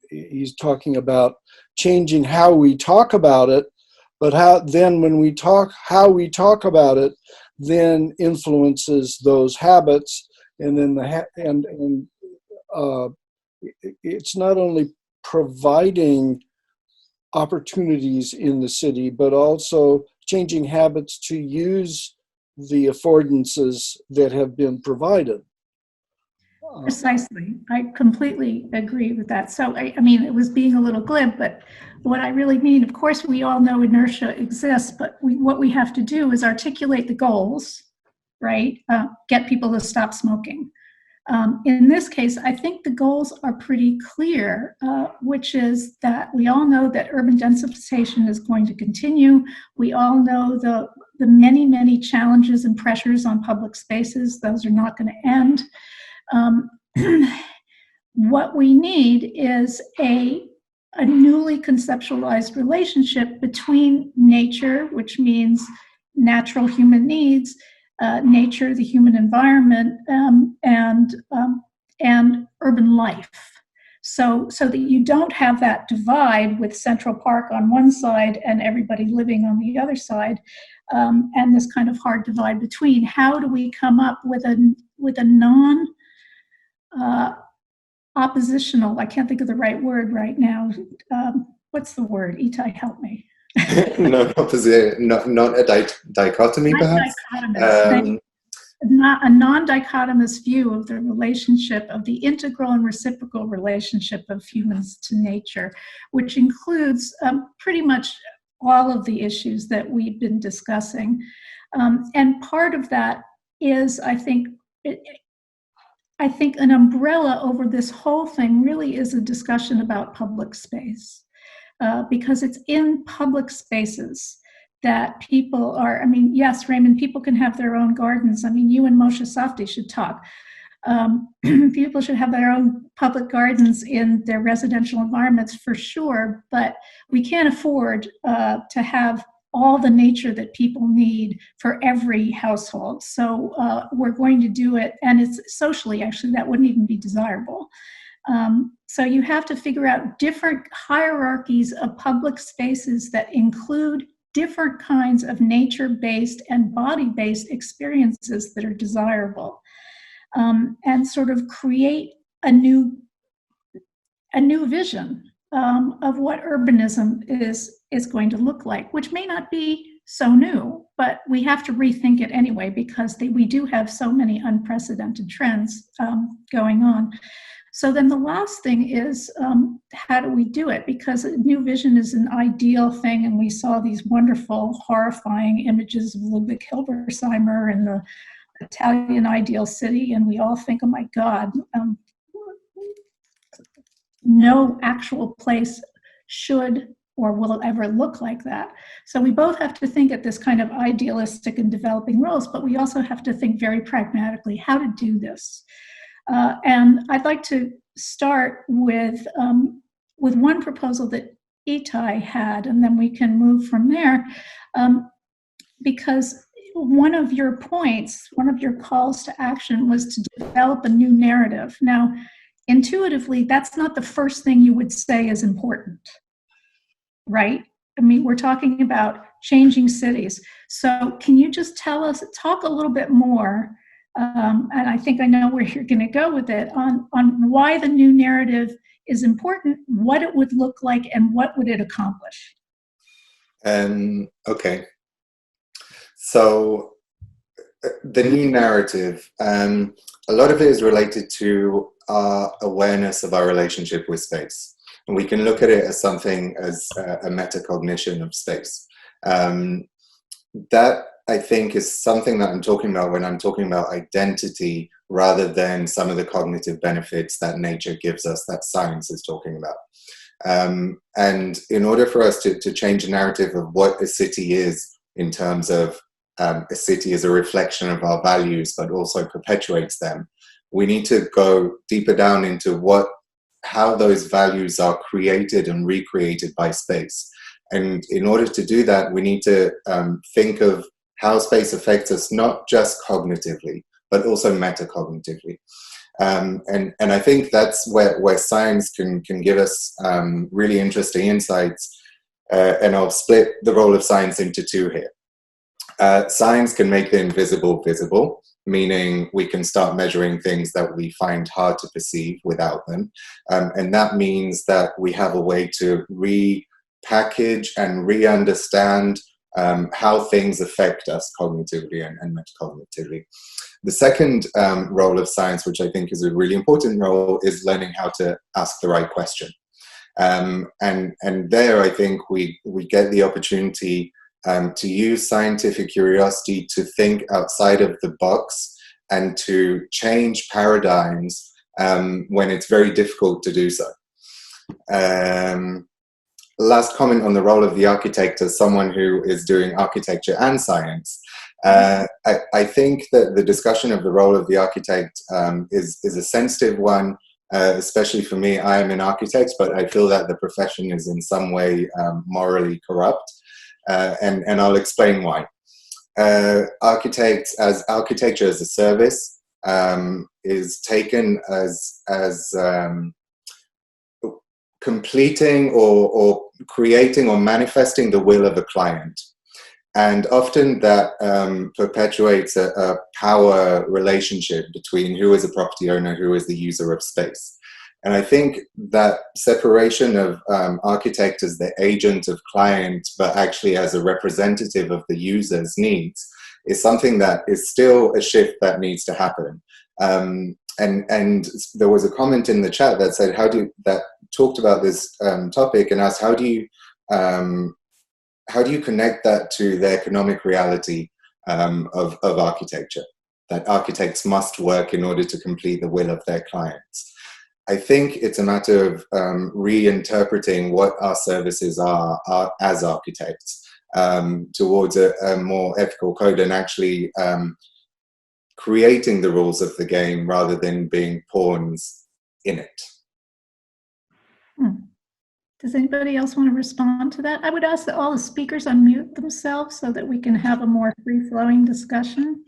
He's talking about changing how we talk about it, but how we talk about it then influences those habits. And then it's not only providing opportunities in the city, but also changing habits to use the affordances that have been provided. Precisely. I completely agree with that. So, I mean, it was being a little glib, but what I really mean, of course, we all know inertia exists, but what we have to do is articulate the goals, right? Get people to stop smoking. In this case, I think the goals are pretty clear, which is that we all know that urban densification is going to continue. We all know the many, many challenges and pressures on public spaces. Those are not going to end. What we need is a newly conceptualized relationship between nature, which means natural human needs, nature, the human environment, and urban life. So that you don't have that divide with Central Park on one side and everybody living on the other side, and this kind of hard divide between. How do we come up with a non oppositional, I can't think of the right word right now. What's the word? Itai, help me. not a dichotomy, perhaps? Not a non-dichotomous view of the relationship, of the integral and reciprocal relationship of humans to nature, which includes pretty much all of the issues that we've been discussing. And part of that is, I think an umbrella over this whole thing really is a discussion about public space, because it's in public spaces that people are, I mean, yes, Raymond, people can have their own gardens. I mean, you and Moshe Safdie should talk. People should have their own public gardens in their residential environments for sure, but we can't afford to have all the nature that people need for every household. So we're going to do it, and it's socially, actually, that wouldn't even be desirable. So you have to figure out different hierarchies of public spaces that include different kinds of nature-based and body-based experiences that are desirable, and sort of create a new vision of what urbanism is going to look like, which may not be so new, but we have to rethink it anyway because we do have so many unprecedented trends going on. So then the last thing is, how do we do it? Because a new vision is an ideal thing, and we saw these wonderful, horrifying images of Ludwig Hilberseimer and the Italian ideal city, and we all think, oh my God, no actual place should or will ever look like that. So we both have to think at this kind of idealistic and developing roles, but we also have to think very pragmatically how to do this. And I'd like to start with one proposal that Itai had, and then we can move from there, because one of your points, one of your calls to action was to develop a new narrative. Now, intuitively, that's not the first thing you would say is important, right? I mean, we're talking about changing cities. So can you just talk a little bit more, and I think I know where you're going to go with it, on why the new narrative is important, what it would look like, and what would it accomplish? Okay. So the new narrative, a lot of it is related to our awareness of our relationship with space. And we can look at it as something as a metacognition of space. That, I think, is something that I'm talking about when I'm talking about identity rather than some of the cognitive benefits that nature gives us, that science is talking about. And in order for us to change the narrative of what a city is, in terms of a city is a reflection of our values, but also perpetuates them, we need to go deeper down into how those values are created and recreated by space. And in order to do that, we need to think of how space affects us, not just cognitively, but also metacognitively. And I think that's where science can give us really interesting insights. And I'll split the role of science into two here. Science can make the invisible visible, meaning we can start measuring things that we find hard to perceive without them. And that means that we have a way to repackage and re-understand how things affect us cognitively and metacognitively. The second role of science, which I think is a really important role, is learning how to ask the right question. And there, I think we get the opportunity to use scientific curiosity to think outside of the box and to change paradigms when it's very difficult to do so. Last comment on the role of the architect as someone who is doing architecture and science. I think that the discussion of the role of the architect is a sensitive one, especially for me. I am an architect, but I feel that the profession is in some way morally corrupt. And I'll explain why. Architecture as a service is taken as completing or creating or manifesting the will of a client. And often that perpetuates a power relationship between who is a property owner, who is the user of space. And I think that separation of architect as the agent of client, but actually as a representative of the user's needs, is something that is still a shift that needs to happen. And there was a comment in the chat that said, that talked about this topic and asked, how do you connect that to the economic reality of architecture, that architects must work in order to complete the will of their clients? I think it's a matter of reinterpreting what our services are as architects towards a more ethical code, and actually creating the rules of the game rather than being pawns in it. Does anybody else want to respond to that? I would ask that all the speakers unmute themselves so that we can have a more free-flowing discussion.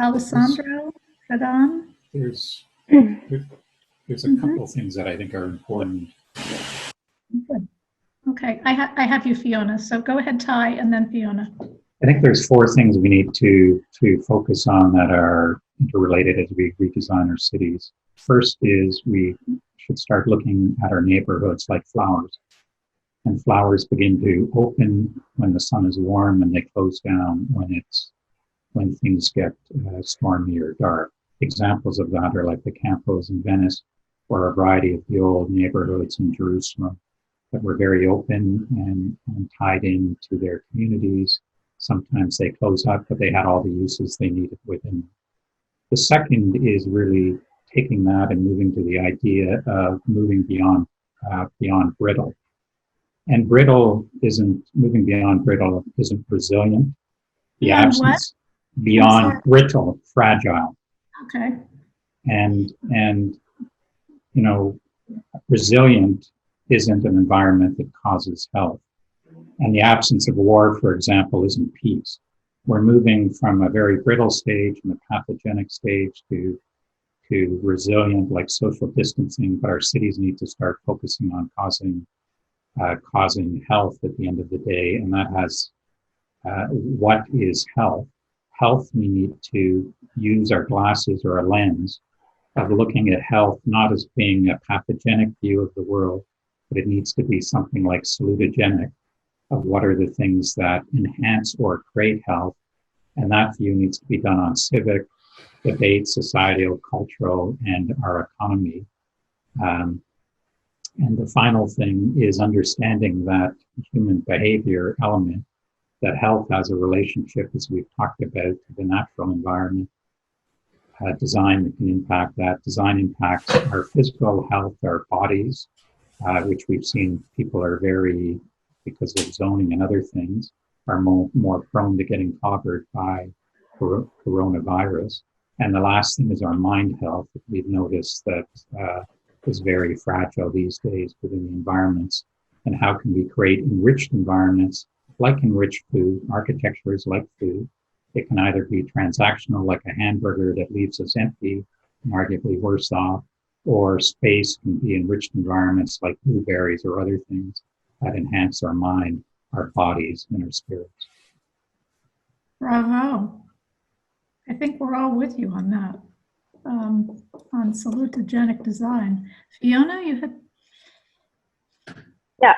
Alessandro, Jagan. There's There's a couple of things that I think are important. Good. Okay, I have you, Fiona. So go ahead, Ty, and then Fiona. I think there's four things we need to focus on that are interrelated as we redesign our cities. First is we should start looking at our neighborhoods like flowers. And flowers begin to open when the sun is warm, and they close down when things get stormy or dark. Examples of that are like the Campos in Venice, or a variety of the old neighborhoods in Jerusalem that were very open and tied into their communities. Sometimes they closed up, but they had all the uses they needed within them. The second is really taking that and moving to the idea of moving beyond brittle. And moving beyond brittle isn't resilient. The absence beyond brittle, fragile. Okay. And resilient isn't an environment that causes health. And the absence of war, for example, isn't peace. We're moving from a very brittle stage and a pathogenic stage to resilient, like social distancing, but our cities need to start focusing on causing health at the end of the day. And that has, what is health? Health, we need to use our glasses or a lens of looking at health not as being a pathogenic view of the world, but it needs to be something like salutogenic, of what are the things that enhance or create health. And that view needs to be done on civic, debate, societal, cultural, and our economy. And the final thing is understanding that human behavior element, that health has a relationship, as we've talked about, to the natural environment. Design that can impact that. Design impacts our physical health, our bodies, which we've seen people are very, because of zoning and other things, are more prone to getting clobbered by coronavirus. And the last thing is our mind health. We've noticed that is very fragile these days within the environments. And how can we create enriched environments like enriched food? Architecture is like food. It can either be transactional, like a hamburger that leaves us empty and arguably worse off, or space can be enriched environments like blueberries or other things that enhance our mind, our bodies, and our spirits. Bravo. I think we're all with you on that, on salutogenic design. Fiona, you had... Yeah,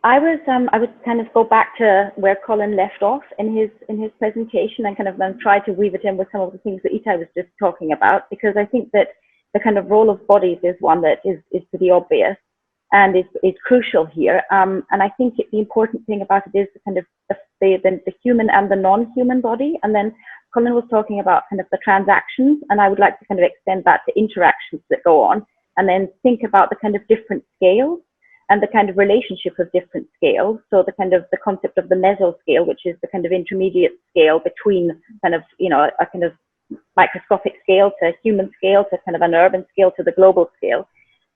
I would kind of go back to where Colin left off in his presentation and kind of then try to weave it in with some of the things that Itai was just talking about, because I think that the kind of role of bodies is one that is pretty obvious and is crucial here. And I think the important thing about it is the kind of the human and the non-human body. And then Colin was talking about kind of the transactions, and I would like to kind of extend that to interactions that go on, and then think about the kind of different scales and the kind of relationship of different scales. So the kind of the concept of the Meso Scale, which is the kind of intermediate scale between kind of, a kind of microscopic scale to human scale to kind of an urban scale to the global scale.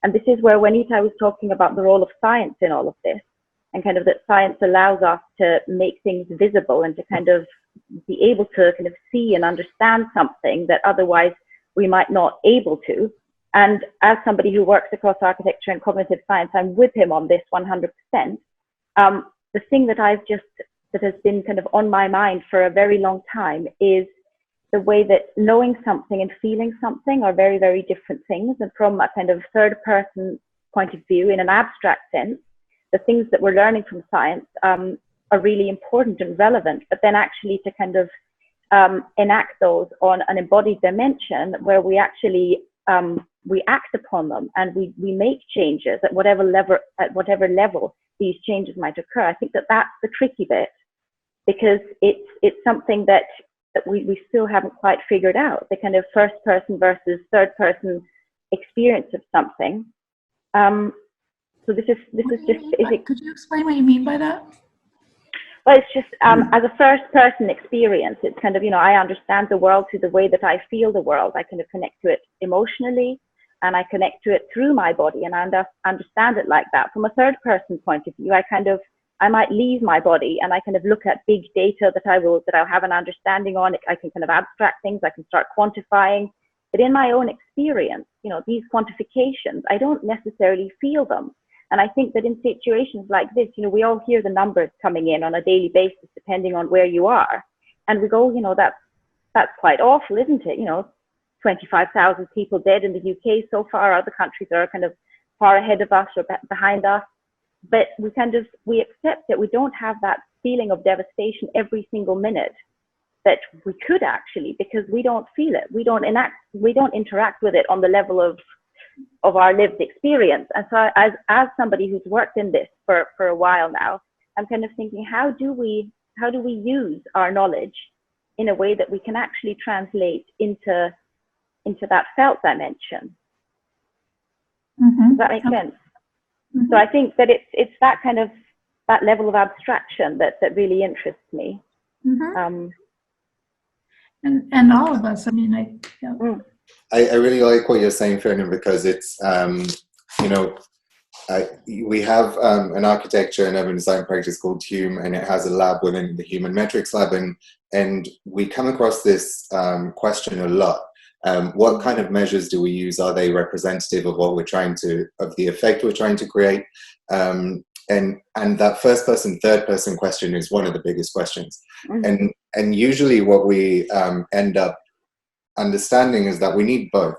And this is where when Itai was talking about the role of science in all of this, and kind of that science allows us to make things visible and to kind of be able to kind of see and understand something that otherwise we might not able to. And as somebody who works across architecture and cognitive science, I'm with him on this 100%. The thing that that has been kind of on my mind for a very long time is the way that knowing something and feeling something are very, very different things. And from a kind of third person point of view, in an abstract sense, the things that we're learning from science are really important and relevant, but then actually to kind of enact those on an embodied dimension where we actually we act upon them and we make changes at whatever level these changes might occur. I think that that's the tricky bit, because it's something that we still haven't quite figured out, the kind of first person versus third person experience of something. So this is just, could you explain what you mean by that? Well, it's just as a first person experience, it's kind of, I understand the world through the way that I feel the world. I kind of connect to it emotionally, and I connect to it through my body, and I understand it like that. From a third person point of view, I might leave my body and I kind of look at big data that I'll have an understanding on. I can kind of abstract things, I can start quantifying, But in my own experience, you know, these quantifications, I don't necessarily feel them. And I think that in situations like this, you know, we all hear the numbers coming in on a daily basis, depending on where you are. And we go, you know, that's quite awful, isn't it? You know, 25,000 people dead in the UK so far. Other countries are kind of far ahead of us or behind us. But we accept that we don't have that feeling of devastation every single minute that we could actually, because we don't feel it. We don't interact with it on the level of our lived experience. And so as somebody who's worked in this for a while now, I'm kind of thinking, how do we use our knowledge in a way that we can actually translate into that felt dimension? Does that make sense? So I think that it's that kind of, that level of abstraction that really interests me. And all of us, I mean, I really like what you're saying, Fiona, because it's, you know, we have an architecture and urban design practice called HUME, and it has a lab within the Human Metrics Lab, and we come across this question a lot. What kind of measures do we use? Are they representative of what we're trying to, of the effect we're trying to create? And that first person, third person question is one of the biggest questions. And usually what we end up understanding is that we need both.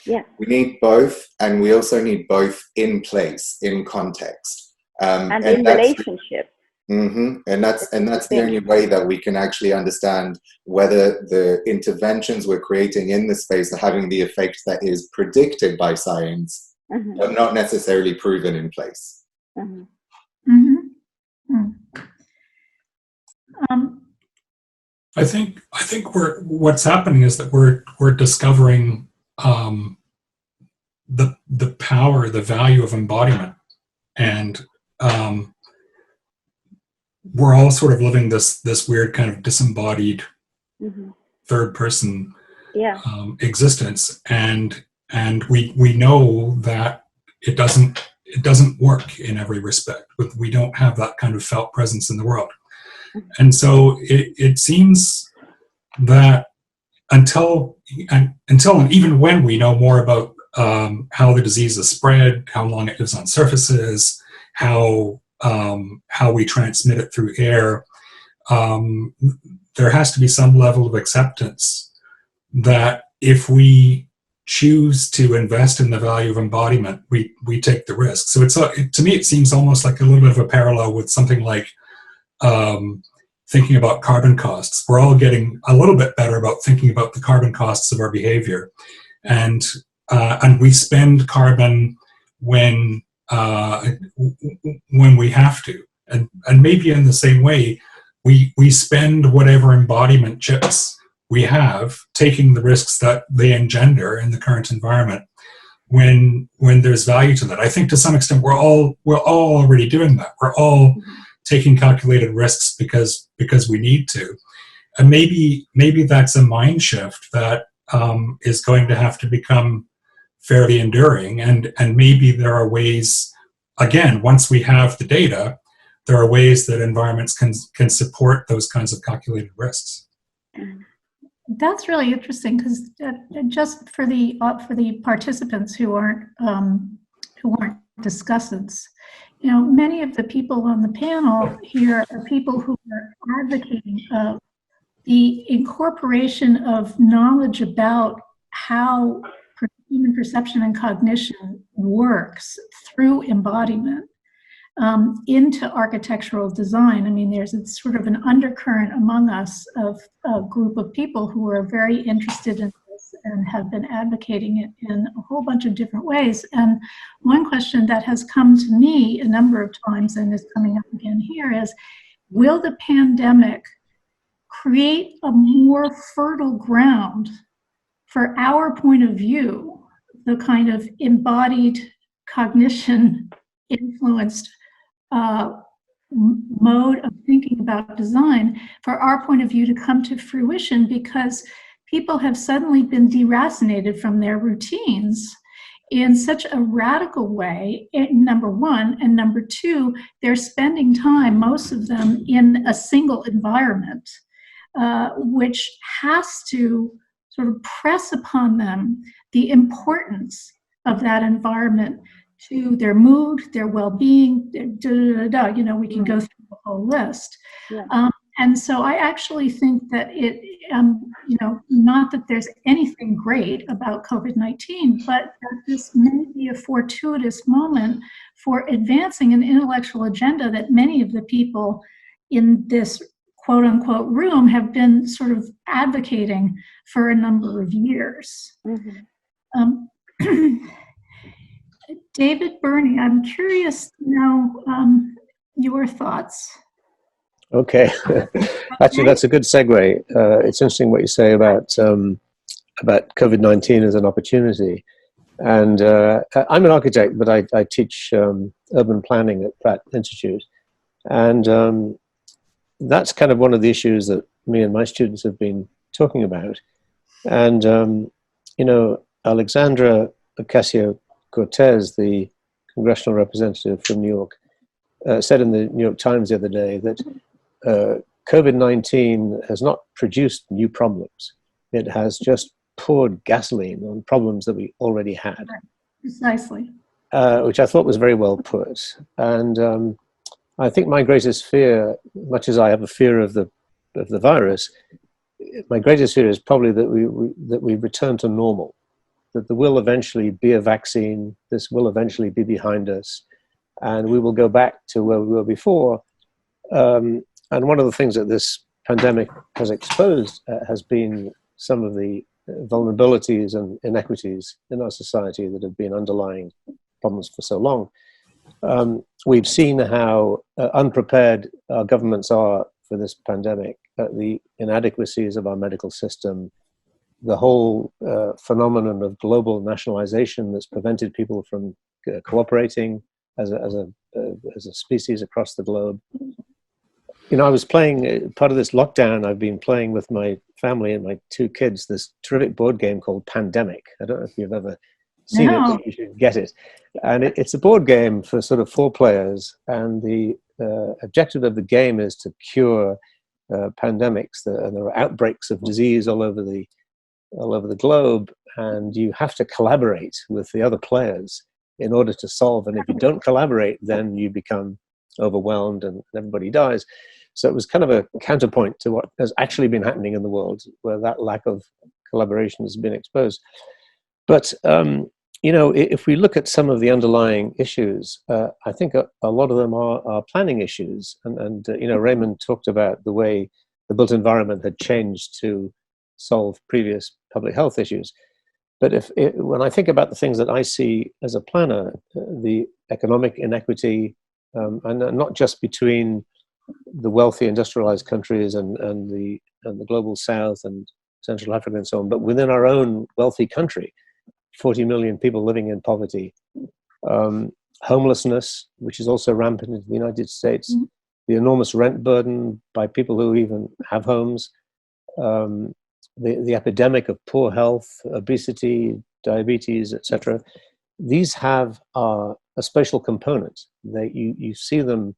Yeah. We need both, and we also need both in place, in context. And in relationship. And that's the only way that we can actually understand whether the interventions we're creating in the space are having the effect that is predicted by science, but not necessarily proven in place. I think what's happening is that we're discovering the power, the value of embodiment, and we're all sort of living this weird kind of disembodied third person existence, and we know that it doesn't work in every respect. We don't have that kind of felt presence in the world. And so it seems that until and even when we know more about how the disease is spread, how long it lives on surfaces, how we transmit it through air, there has to be some level of acceptance that if we choose to invest in the value of embodiment, we take the risk. So to me, it seems almost like a little bit of a parallel with something like thinking about carbon costs. We're all getting a little bit better about thinking about the carbon costs of our behavior, and we spend carbon when we have to, and maybe in the same way, we spend whatever embodiment chips we have, taking the risks that they engender in the current environment when there's value to that. I think to some extent we're all already doing that. We're all taking calculated risks because we need to, and maybe that's a mind shift that is going to have to become fairly enduring, and maybe there are ways, again, once we have the data, there are ways that environments can support those kinds of calculated risks. That's really interesting, because just for the participants who aren't discussants, you know, many of the people on the panel here are people who are advocating of the incorporation of knowledge about how human perception and cognition works through embodiment into architectural design. I mean, there's sort of an undercurrent among us of a group of people who are very interested in this and have been advocating it in a whole bunch of different ways. And one question that has come to me a number of times and is coming up again here is, will the pandemic create a more fertile ground for our point of view, the kind of embodied cognition influenced mode of thinking about design, for our point of view to come to fruition, because people have suddenly been deracinated from their routines in such a radical way, number one, and number two, they're spending time, most of them, in a single environment, which has to sort of press upon them the importance of that environment to their mood, their well-being, you know, we can go through the whole list. Yeah. And so I actually think that it, you know, not that there's anything great about COVID-19, but that this may be a fortuitous moment for advancing an intellectual agenda that many of the people in this quote unquote room have been sort of advocating for a number of years. Mm-hmm. David Burney, I'm curious to know your thoughts. Okay, actually, that's a good segue. It's interesting what you say about COVID-19 as an opportunity. And I'm an architect, but I teach urban planning at Pratt Institute, and that's kind of one of the issues that me and my students have been talking about. And you know, Alexandra Ocasio-Cortez, the congressional representative from New York, said in the New York Times the other day that COVID-19 has not produced new problems. It has just poured gasoline on problems that we already had. Precisely. Which I thought was very well put. And I think my greatest fear, much as I have a fear of the virus, my greatest fear is probably that we return to normal, that there will eventually be a vaccine, this will eventually be behind us, and we will go back to where we were before. And one of the things that this pandemic has exposed has been some of the vulnerabilities and inequities in our society that have been underlying problems for so long. We've seen how unprepared our governments are for this pandemic, the inadequacies of our medical system, the whole phenomenon of global nationalization that's prevented people from cooperating as a species across the globe. You know, I was playing, part of this lockdown, I've been playing with my family and my two kids, this terrific board game called Pandemic. I don't know if you've ever seen it, but you should get it. And it's a board game for sort of 4 players. And the objective of the game is to cure pandemics. And there are outbreaks of disease all over the globe. And you have to collaborate with the other players in order to solve. And if you don't collaborate, then you become overwhelmed and everybody dies. So it was kind of a counterpoint to what has actually been happening in the world, where that lack of collaboration has been exposed. But, you know, if we look at some of the underlying issues, I think a lot of them are planning issues. And you know, Raymond talked about the way the built environment had changed to solve previous public health issues. But when I think about the things that I see as a planner, the economic inequity, and not just between the wealthy industrialized countries and the global south and Central Africa and so on, but within our own wealthy country, 40 million people living in poverty, homelessness, which is also rampant in the United States, the enormous rent burden by people who even have homes, the epidemic of poor health, obesity, diabetes, etc. These have a spatial component. You see them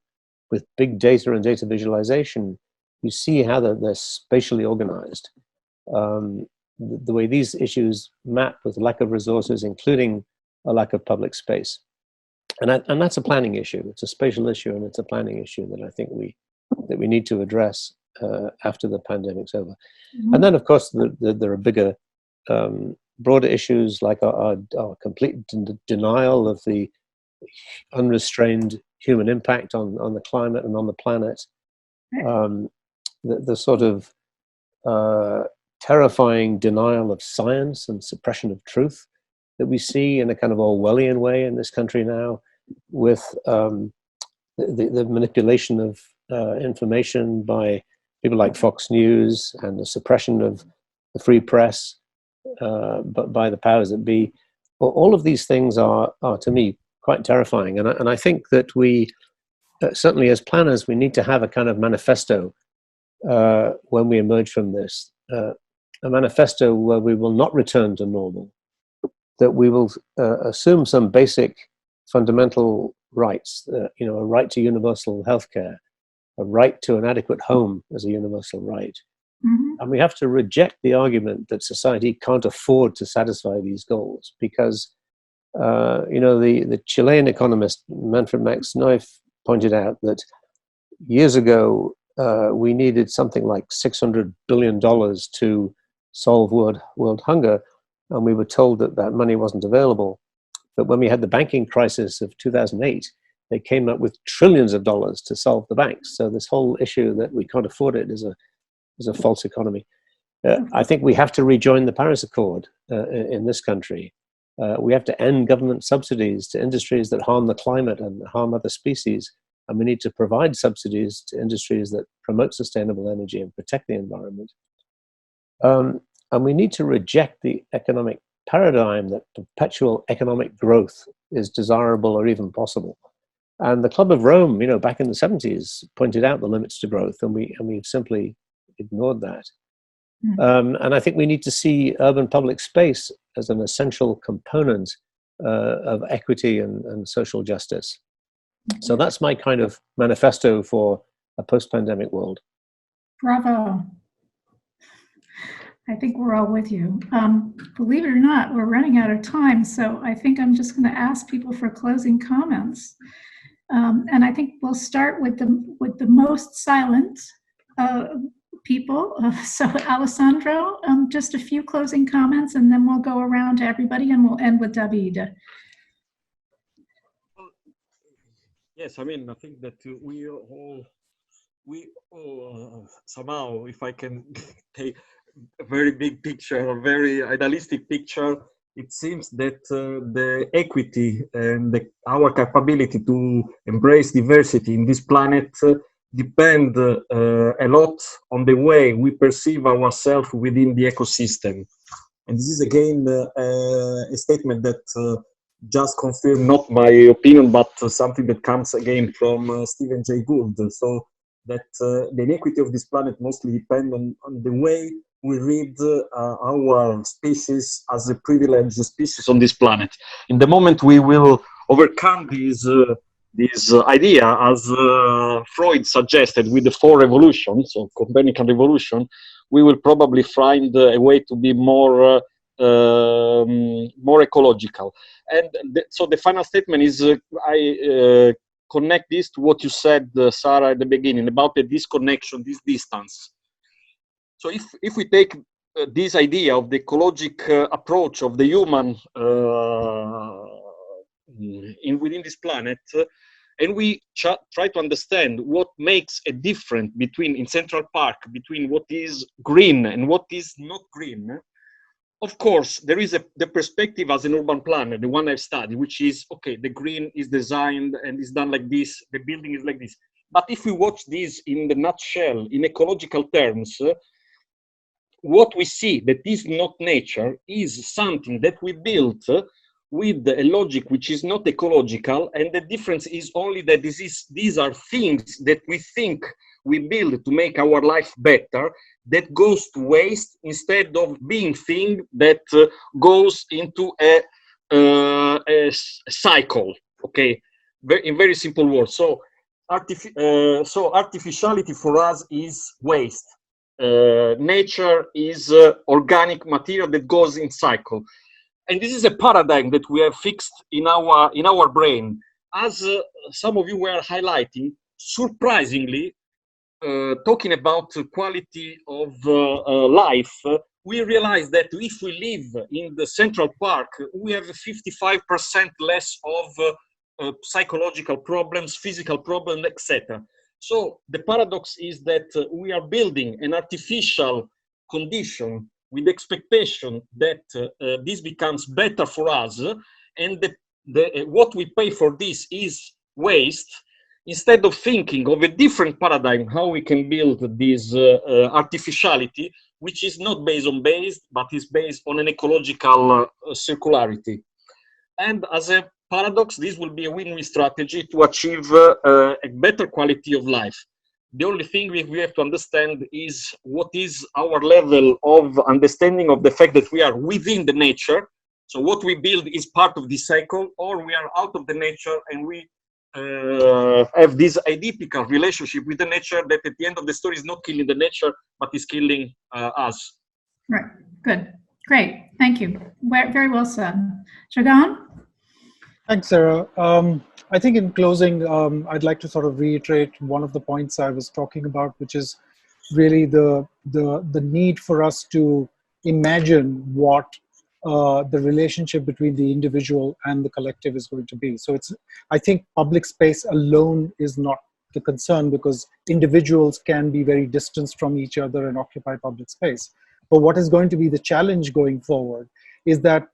with big data and data visualization. You see how they're spatially organized. The way these issues map with lack of resources, including a lack of public space. And that's a planning issue. It's a spatial issue, and it's a planning issue that I think we need to address after the pandemic's over. And then, of course, there are bigger, broader issues like our complete denial of the unrestrained human impact on the climate and on the planet. The sort of terrifying denial of science and suppression of truth that we see in a kind of Orwellian way in this country now, with the manipulation of information by people like Fox News and the suppression of the free press but by the powers that be. Well, all of these things are to me quite terrifying, and I think that we certainly as planners we need to have a kind of manifesto when we emerge from this, a manifesto where we will not return to normal, that we will assume some basic fundamental rights, you know, a right to universal healthcare, a right to an adequate home as a universal right, And we have to reject the argument that society can't afford to satisfy these goals, because the Chilean economist Manfred Max Neuf pointed out that years ago we needed something like $600 billion to solve world hunger, and we were told that that money wasn't available. But when we had the banking crisis of 2008, they came up with trillions of dollars to solve the banks. So this whole issue that we can't afford it is a false economy. I think we have to rejoin the Paris Accord in this country. We have to end government subsidies to industries that harm the climate and harm other species. And we need to provide subsidies to industries that promote sustainable energy and protect the environment. And we need to reject the economic paradigm that perpetual economic growth is desirable or even possible. And the Club of Rome, back in the 70s, pointed out the limits to growth, and we've simply ignored that. And I think we need to see urban public space as an essential component of equity and social justice. So that's my kind of manifesto for a post-pandemic world. Bravo. I think we're all with you. Believe it or not, we're running out of time, so I think I'm just going to ask people for closing comments. And I think we'll start with the most silent people. So Alessandro, just a few closing comments, and then we'll go around to everybody, and we'll end with Davide. Yes, I think that we all somehow, if I can take a very big picture, a very idealistic picture, it seems that the equity and our capability to embrace diversity in this planet depend a lot on the way we perceive ourselves within the ecosystem. And this is again a statement that just confirms not my opinion, but something that comes again from Stephen Jay Gould. So that the inequity of this planet mostly depends on the way we read our species as a privileged species on this planet. In the moment we will overcome this idea, as Freud suggested, with the 4 revolutions, so Copernican revolution, we will probably find a way to be more ecological. And so the final statement is, I connect this to what you said, Sarah, at the beginning, about the disconnection, this distance. So if we take this idea of the ecologic approach of the human within this planet, and we try to understand what makes a difference in Central Park between what is green and what is not green, of course, there is the perspective as an urban planner, the one I've studied, which is, okay, the green is designed and is done like this, the building is like this. But if we watch this in the nutshell, in ecological terms, what we see that is not nature is something that we built with a logic which is not ecological, and the difference is only that these are things that we think we build to make our life better, that goes to waste instead of being thing that goes into a cycle. Okay, in very simple words. So artificiality for us is waste. Nature is organic material that goes in cycle. And this is a paradigm that we have fixed in our brain. As some of you were highlighting, surprisingly, talking about quality of life, we realize that if we live in the Central Park, we have 55% less of psychological problems, physical problems, etc. So the paradox is that we are building an artificial condition with expectation that this becomes better for us, and what we pay for this is waste, instead of thinking of a different paradigm, how we can build this artificiality, which is not based on waste, but is based on an ecological circularity. And as a paradox, this will be a win-win strategy to achieve a better quality of life. The only thing we have to understand is what is our level of understanding of the fact that we are within the nature. So what we build is part of the cycle, or we are out of the nature and we have this atypical relationship with the nature that at the end of the story is not killing the nature, but is killing us. Right, good, great, thank you. Very well said. Jagan? Thanks, Sarah. I think in closing, I'd like to sort of reiterate one of the points I was talking about, which is really the need for us to imagine what the relationship between the individual and the collective is going to be. So I think public space alone is not the concern, because individuals can be very distanced from each other and occupy public space. But what is going to be the challenge going forward is that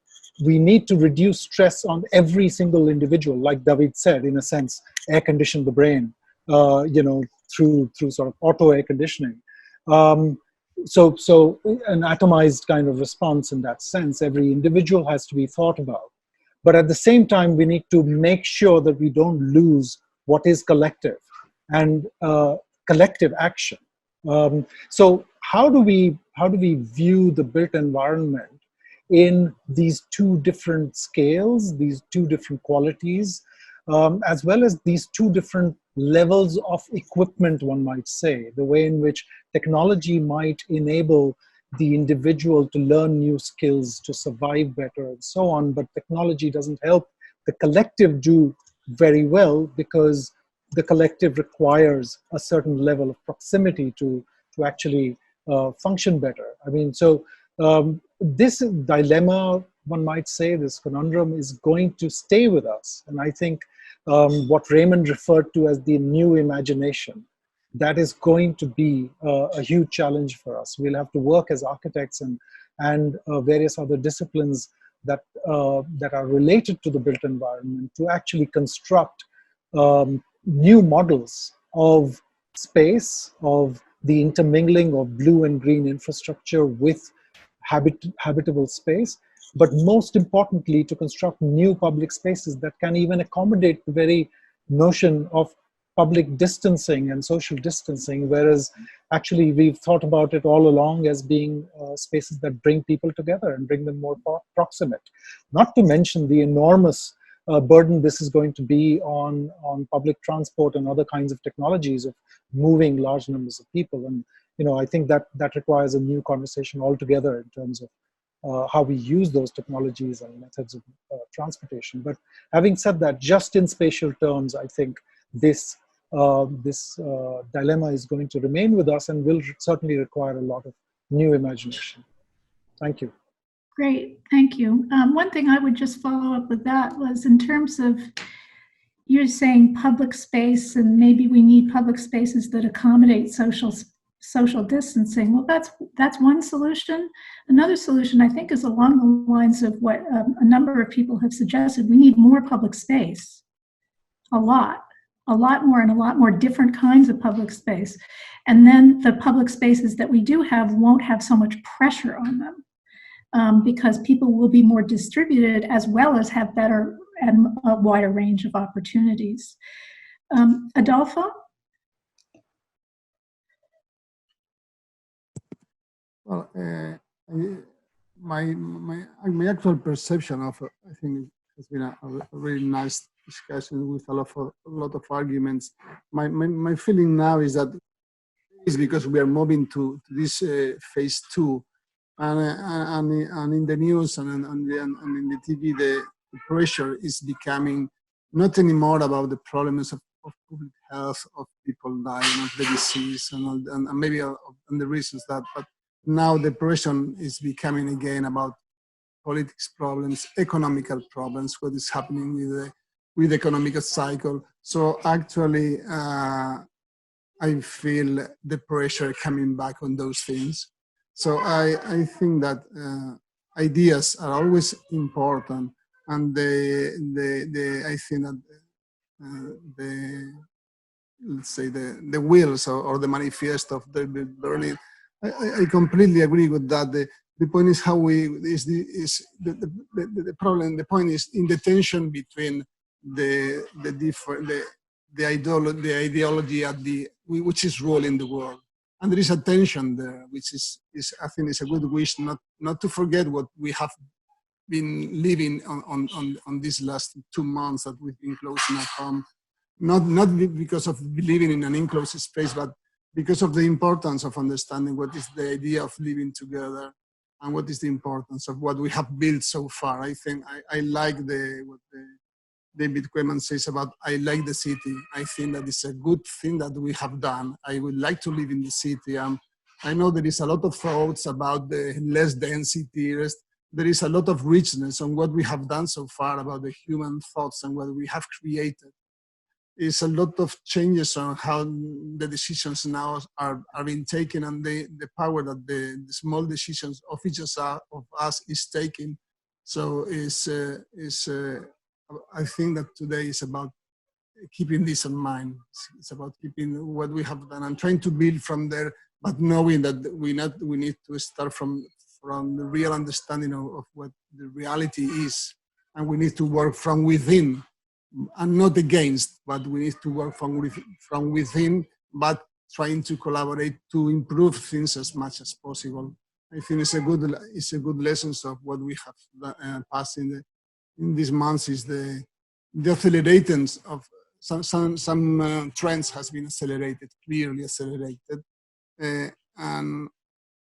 we need to reduce stress on every single individual, like David said, in a sense, air condition the brain, through sort of auto air conditioning. So an atomized kind of response in that sense. Every individual has to be thought about. But at the same time, we need to make sure that we don't lose what is collective and collective action. So how do we view the built environment in these two different scales, these two different qualities, as well as these two different levels of equipment, one might say, the way in which technology might enable the individual to learn new skills, to survive better, and so on, but technology doesn't help the collective do very well, because the collective requires a certain level of proximity to actually function better. I mean, so this dilemma, one might say, this conundrum is going to stay with us. And I think what Raymond referred to as the new imagination, that is going to be a huge challenge for us. We'll have to work as architects and various other disciplines that are related to the built environment to actually construct new models of space, of the intermingling of blue and green infrastructure with habitable space, but most importantly, to construct new public spaces that can even accommodate the very notion of public distancing and social distancing, whereas actually we've thought about it all along as being spaces that bring people together and bring them more proximate. Not to mention the enormous burden this is going to be on public transport and other kinds of technologies of moving large numbers of people. And I think that requires a new conversation altogether in terms of how we use those technologies and methods of transportation. But having said that, just in spatial terms, I think this dilemma is going to remain with us and will certainly require a lot of new imagination. Thank you. Great, thank you. One thing I would just follow up with that was in terms of, you're saying public space and maybe we need public spaces that accommodate social distancing. Well, that's one solution. Another solution, I think, is along the lines of what a number of people have suggested. We need more public space, a lot more, and a lot more different kinds of public space. And then the public spaces that we do have won't have so much pressure on them. Because people will be more distributed as well as have better and a wider range of opportunities. Adolfo? Well, my actual perception of, I think it has been a really nice discussion with a lot of arguments. My feeling now is that it's because we are moving to this phase 2. And in the news and in the TV, the pressure is becoming not anymore about the problems of public health, of people dying of the disease, and maybe and the reasons that, but now the pressure is becoming again about politics problems, economical problems, what is happening with the economic cycle. So actually, I feel the pressure coming back on those things. So I think that ideas are always important, and I think that let's say the wills or the manifesto of David Berlin, I completely agree with that. The point is how the problem. The point is in the tension between the ideology at which is ruling the world. And there is a tension there, which is I think is a good wish not to forget what we have been living on these last 2 months that we've been closing at home. not because of living in an enclosed space, but because of the importance of understanding what is the idea of living together and what is the importance of what we have built so far. I think I like what David Quammen says about, I like the city. I think that it's a good thing that we have done. I would like to live in the city. I know there is a lot of thoughts about the less density. There is a lot of richness on what we have done so far about the human thoughts and what we have created. Is a lot of changes on how the decisions now are being taken, and the power that the small decisions of each of us is taking. So I think that today is about keeping this in mind. It's about keeping what we have done and trying to build from there, but knowing that we need to start from the real understanding of what the reality is, and we need to work from within and not against, but we need to work from within, but trying to collaborate to improve things as much as possible. I think it's a good lesson of what we have passed in these months is the accelerating of some trends has been clearly accelerated, and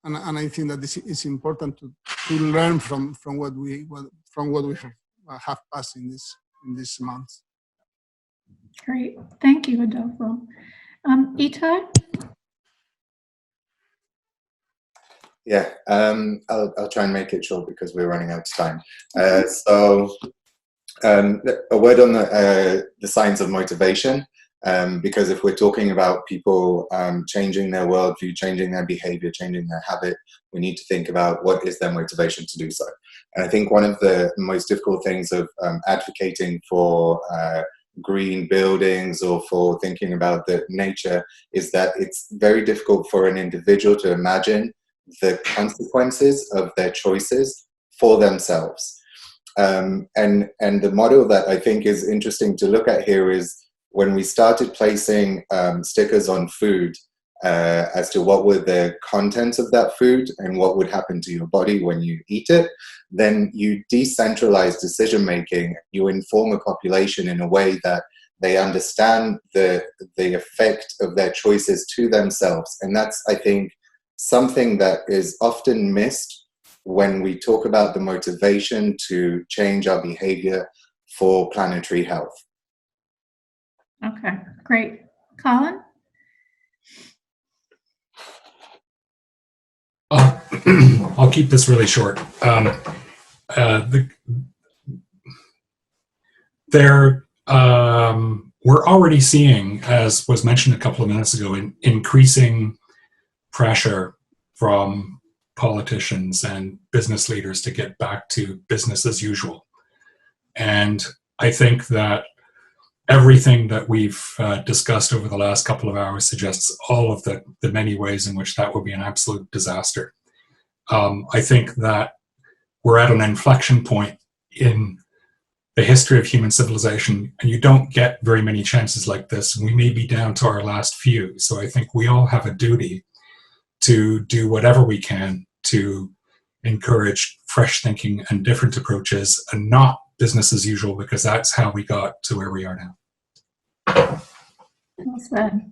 I think that this is important to learn from what we have passed in this month. Great, thank you, Adolfo. Itai? Yeah, I'll try and make it short because we're running out of time. So a word on the science of motivation, because if we're talking about people changing their worldview, changing their behavior, changing their habit, we need to think about what is their motivation to do so. And I think one of the most difficult things of advocating for green buildings or for thinking about the nature is that it's very difficult for an individual to imagine the consequences of their choices for themselves. And the model that I think is interesting to look at here is when we started placing stickers on food as to what were the contents of that food and what would happen to your body when you eat it, then you decentralize decision making. You inform a population in a way that they understand the effect of their choices to themselves. And that's, I think, something that is often missed when we talk about the motivation to change our behavior for planetary health. Okay, great. Colin? I'll keep this really short. We're already seeing, as was mentioned a couple of minutes ago, increasing pressure from politicians and business leaders to get back to business as usual. And I think that everything that we've discussed over the last couple of hours suggests all of the many ways in which that would be an absolute disaster. I think that we're at an inflection point in the history of human civilization, and you don't get very many chances like this. We may be down to our last few. So I think we all have a duty to do whatever we can to encourage fresh thinking and different approaches and not business as usual, because that's how we got to where we are now. Well said.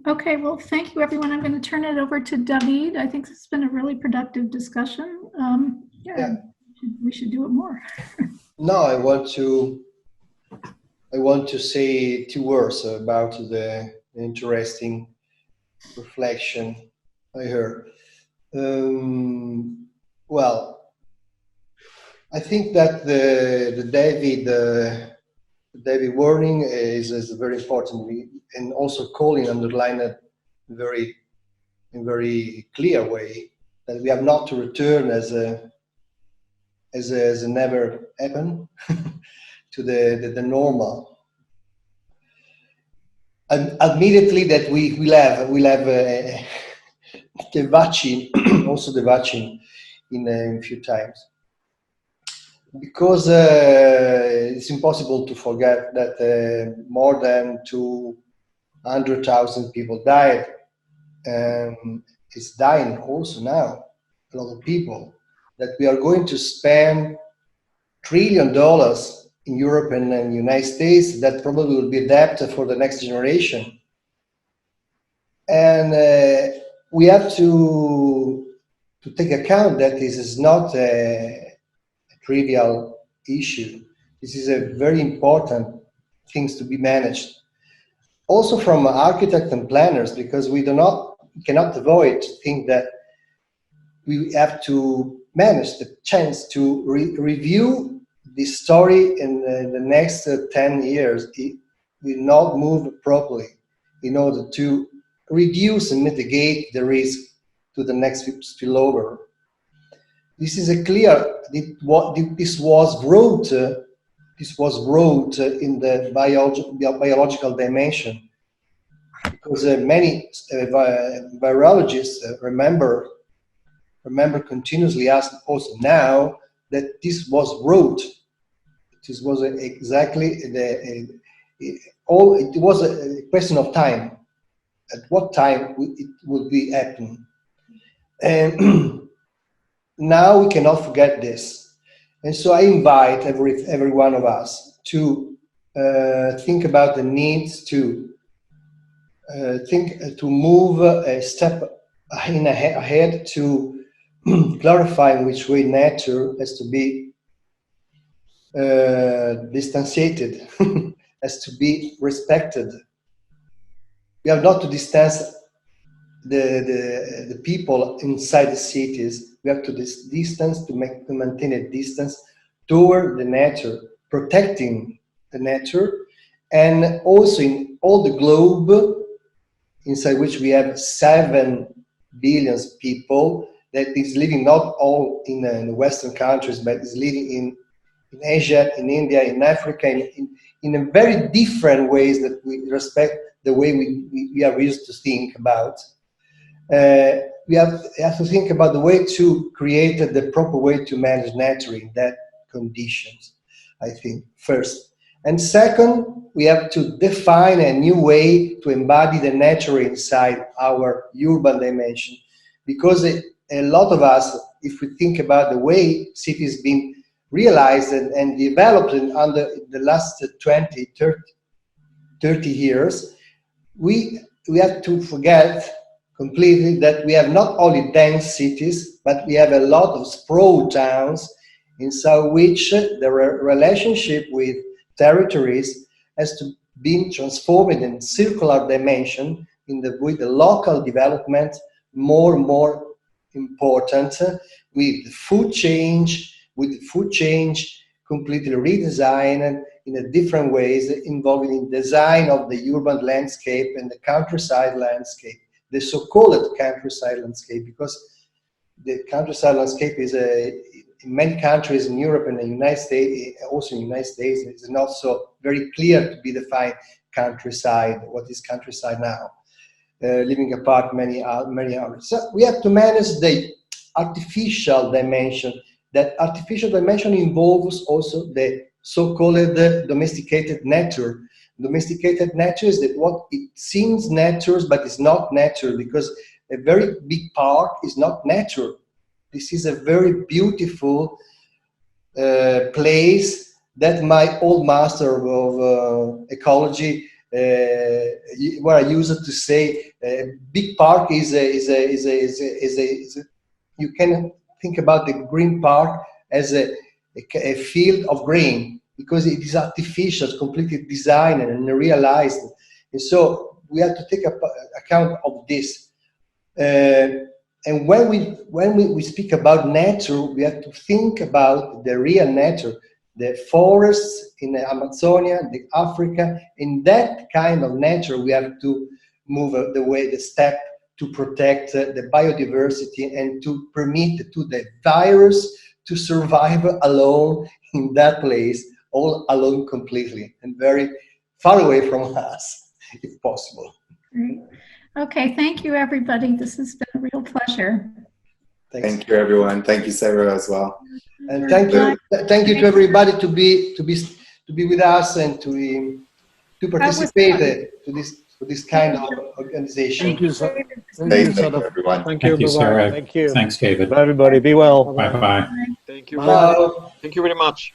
Okay, well, thank you, everyone. I'm going to turn it over to David. I think this has been a really productive discussion. Yeah. We should do it more. No, I want to say 2 words about the interesting reflection I heard. Well, I think that the David warning is very important, and also Colin underlined it in very clear way that we have not to return as never happened to the normal. And admittedly, that we'll have the vaccine, also the vaccine in a few times, because it's impossible to forget that more than 200,000 people died, and it's dying also now, a lot of people, that we are going to spend $1 trillion in Europe and in the United States that probably will be adapted for the next generation. And we have to take account that this is not a trivial issue. This is a very important things to be managed. Also from architects and planners, because we cannot avoid to think that we have to manage the chance to review this story in the next 10 years. It will not move properly in order to reduce and mitigate the risk to the next spillover. This is a clear, this was wrote in the biological dimension, because many virologists remember continuously, ask also now, that this was wrote. This was exactly it was a question of time. At what time it will be happening? And now we cannot forget this. And so I invite every one of us to think about the needs to move a step ahead to clarify in which way nature has to be distanciated, has to be respected. We have not to distance the people inside the cities. We have to distance to maintain a distance toward the nature, protecting the nature, and also in all the globe, inside which we have 7 billion people that is living not all in the Western countries, but is living in Asia, in India, in Africa, in a very different ways that we respect the way we are used to think about. We have to think about the way to create the proper way to manage nature in that conditions, I think, first. And second, we have to define a new way to embody the nature inside our urban dimension. Because a lot of us, if we think about the way cities been realized and developed under the last 20, 30 years, we have to forget completely that we have not only dense cities, but we have a lot of sprawl towns inside which the relationship with territories has to be transformed in circular dimension with the local development more and more important, with the food change completely redesigned in a different ways, involving in design of the urban landscape and the countryside landscape, the so-called countryside landscape, because the countryside landscape is in many countries in Europe and the United States, also in the United States, it's not so very clear to be defined countryside. What is countryside now? Living apart many hours. So we have to manage the artificial dimension. That artificial dimension involves also the so-called domesticated nature. Domesticated nature is that what it seems natural, but it's not natural, because a very big park is not natural. This is a very beautiful place that my old master of ecology, what I used to say, big park is you can think about the green park as a field of grain, because it is artificial, it's completely designed and realized. And so we have to take account of this. And when we speak about nature, we have to think about the real nature, the forests in the Amazonia, the Africa. In that kind of nature, we have to move the step to protect the biodiversity and to permit to the virus to survive alone in that place, all alone completely, and very far away from us, if possible. Great. Okay, thank you, everybody. This has been a real pleasure. Thank you, everyone. Thank you, Sarah, as well. And thank you to everybody to be with us and to participate to this kind of organization. Thank you, sir. Thank you, everyone. Thank you, Sarah. Thank you. Thanks, David. Bye, everybody. Be well. Bye-bye. Thank you. Bye. Thank you very much.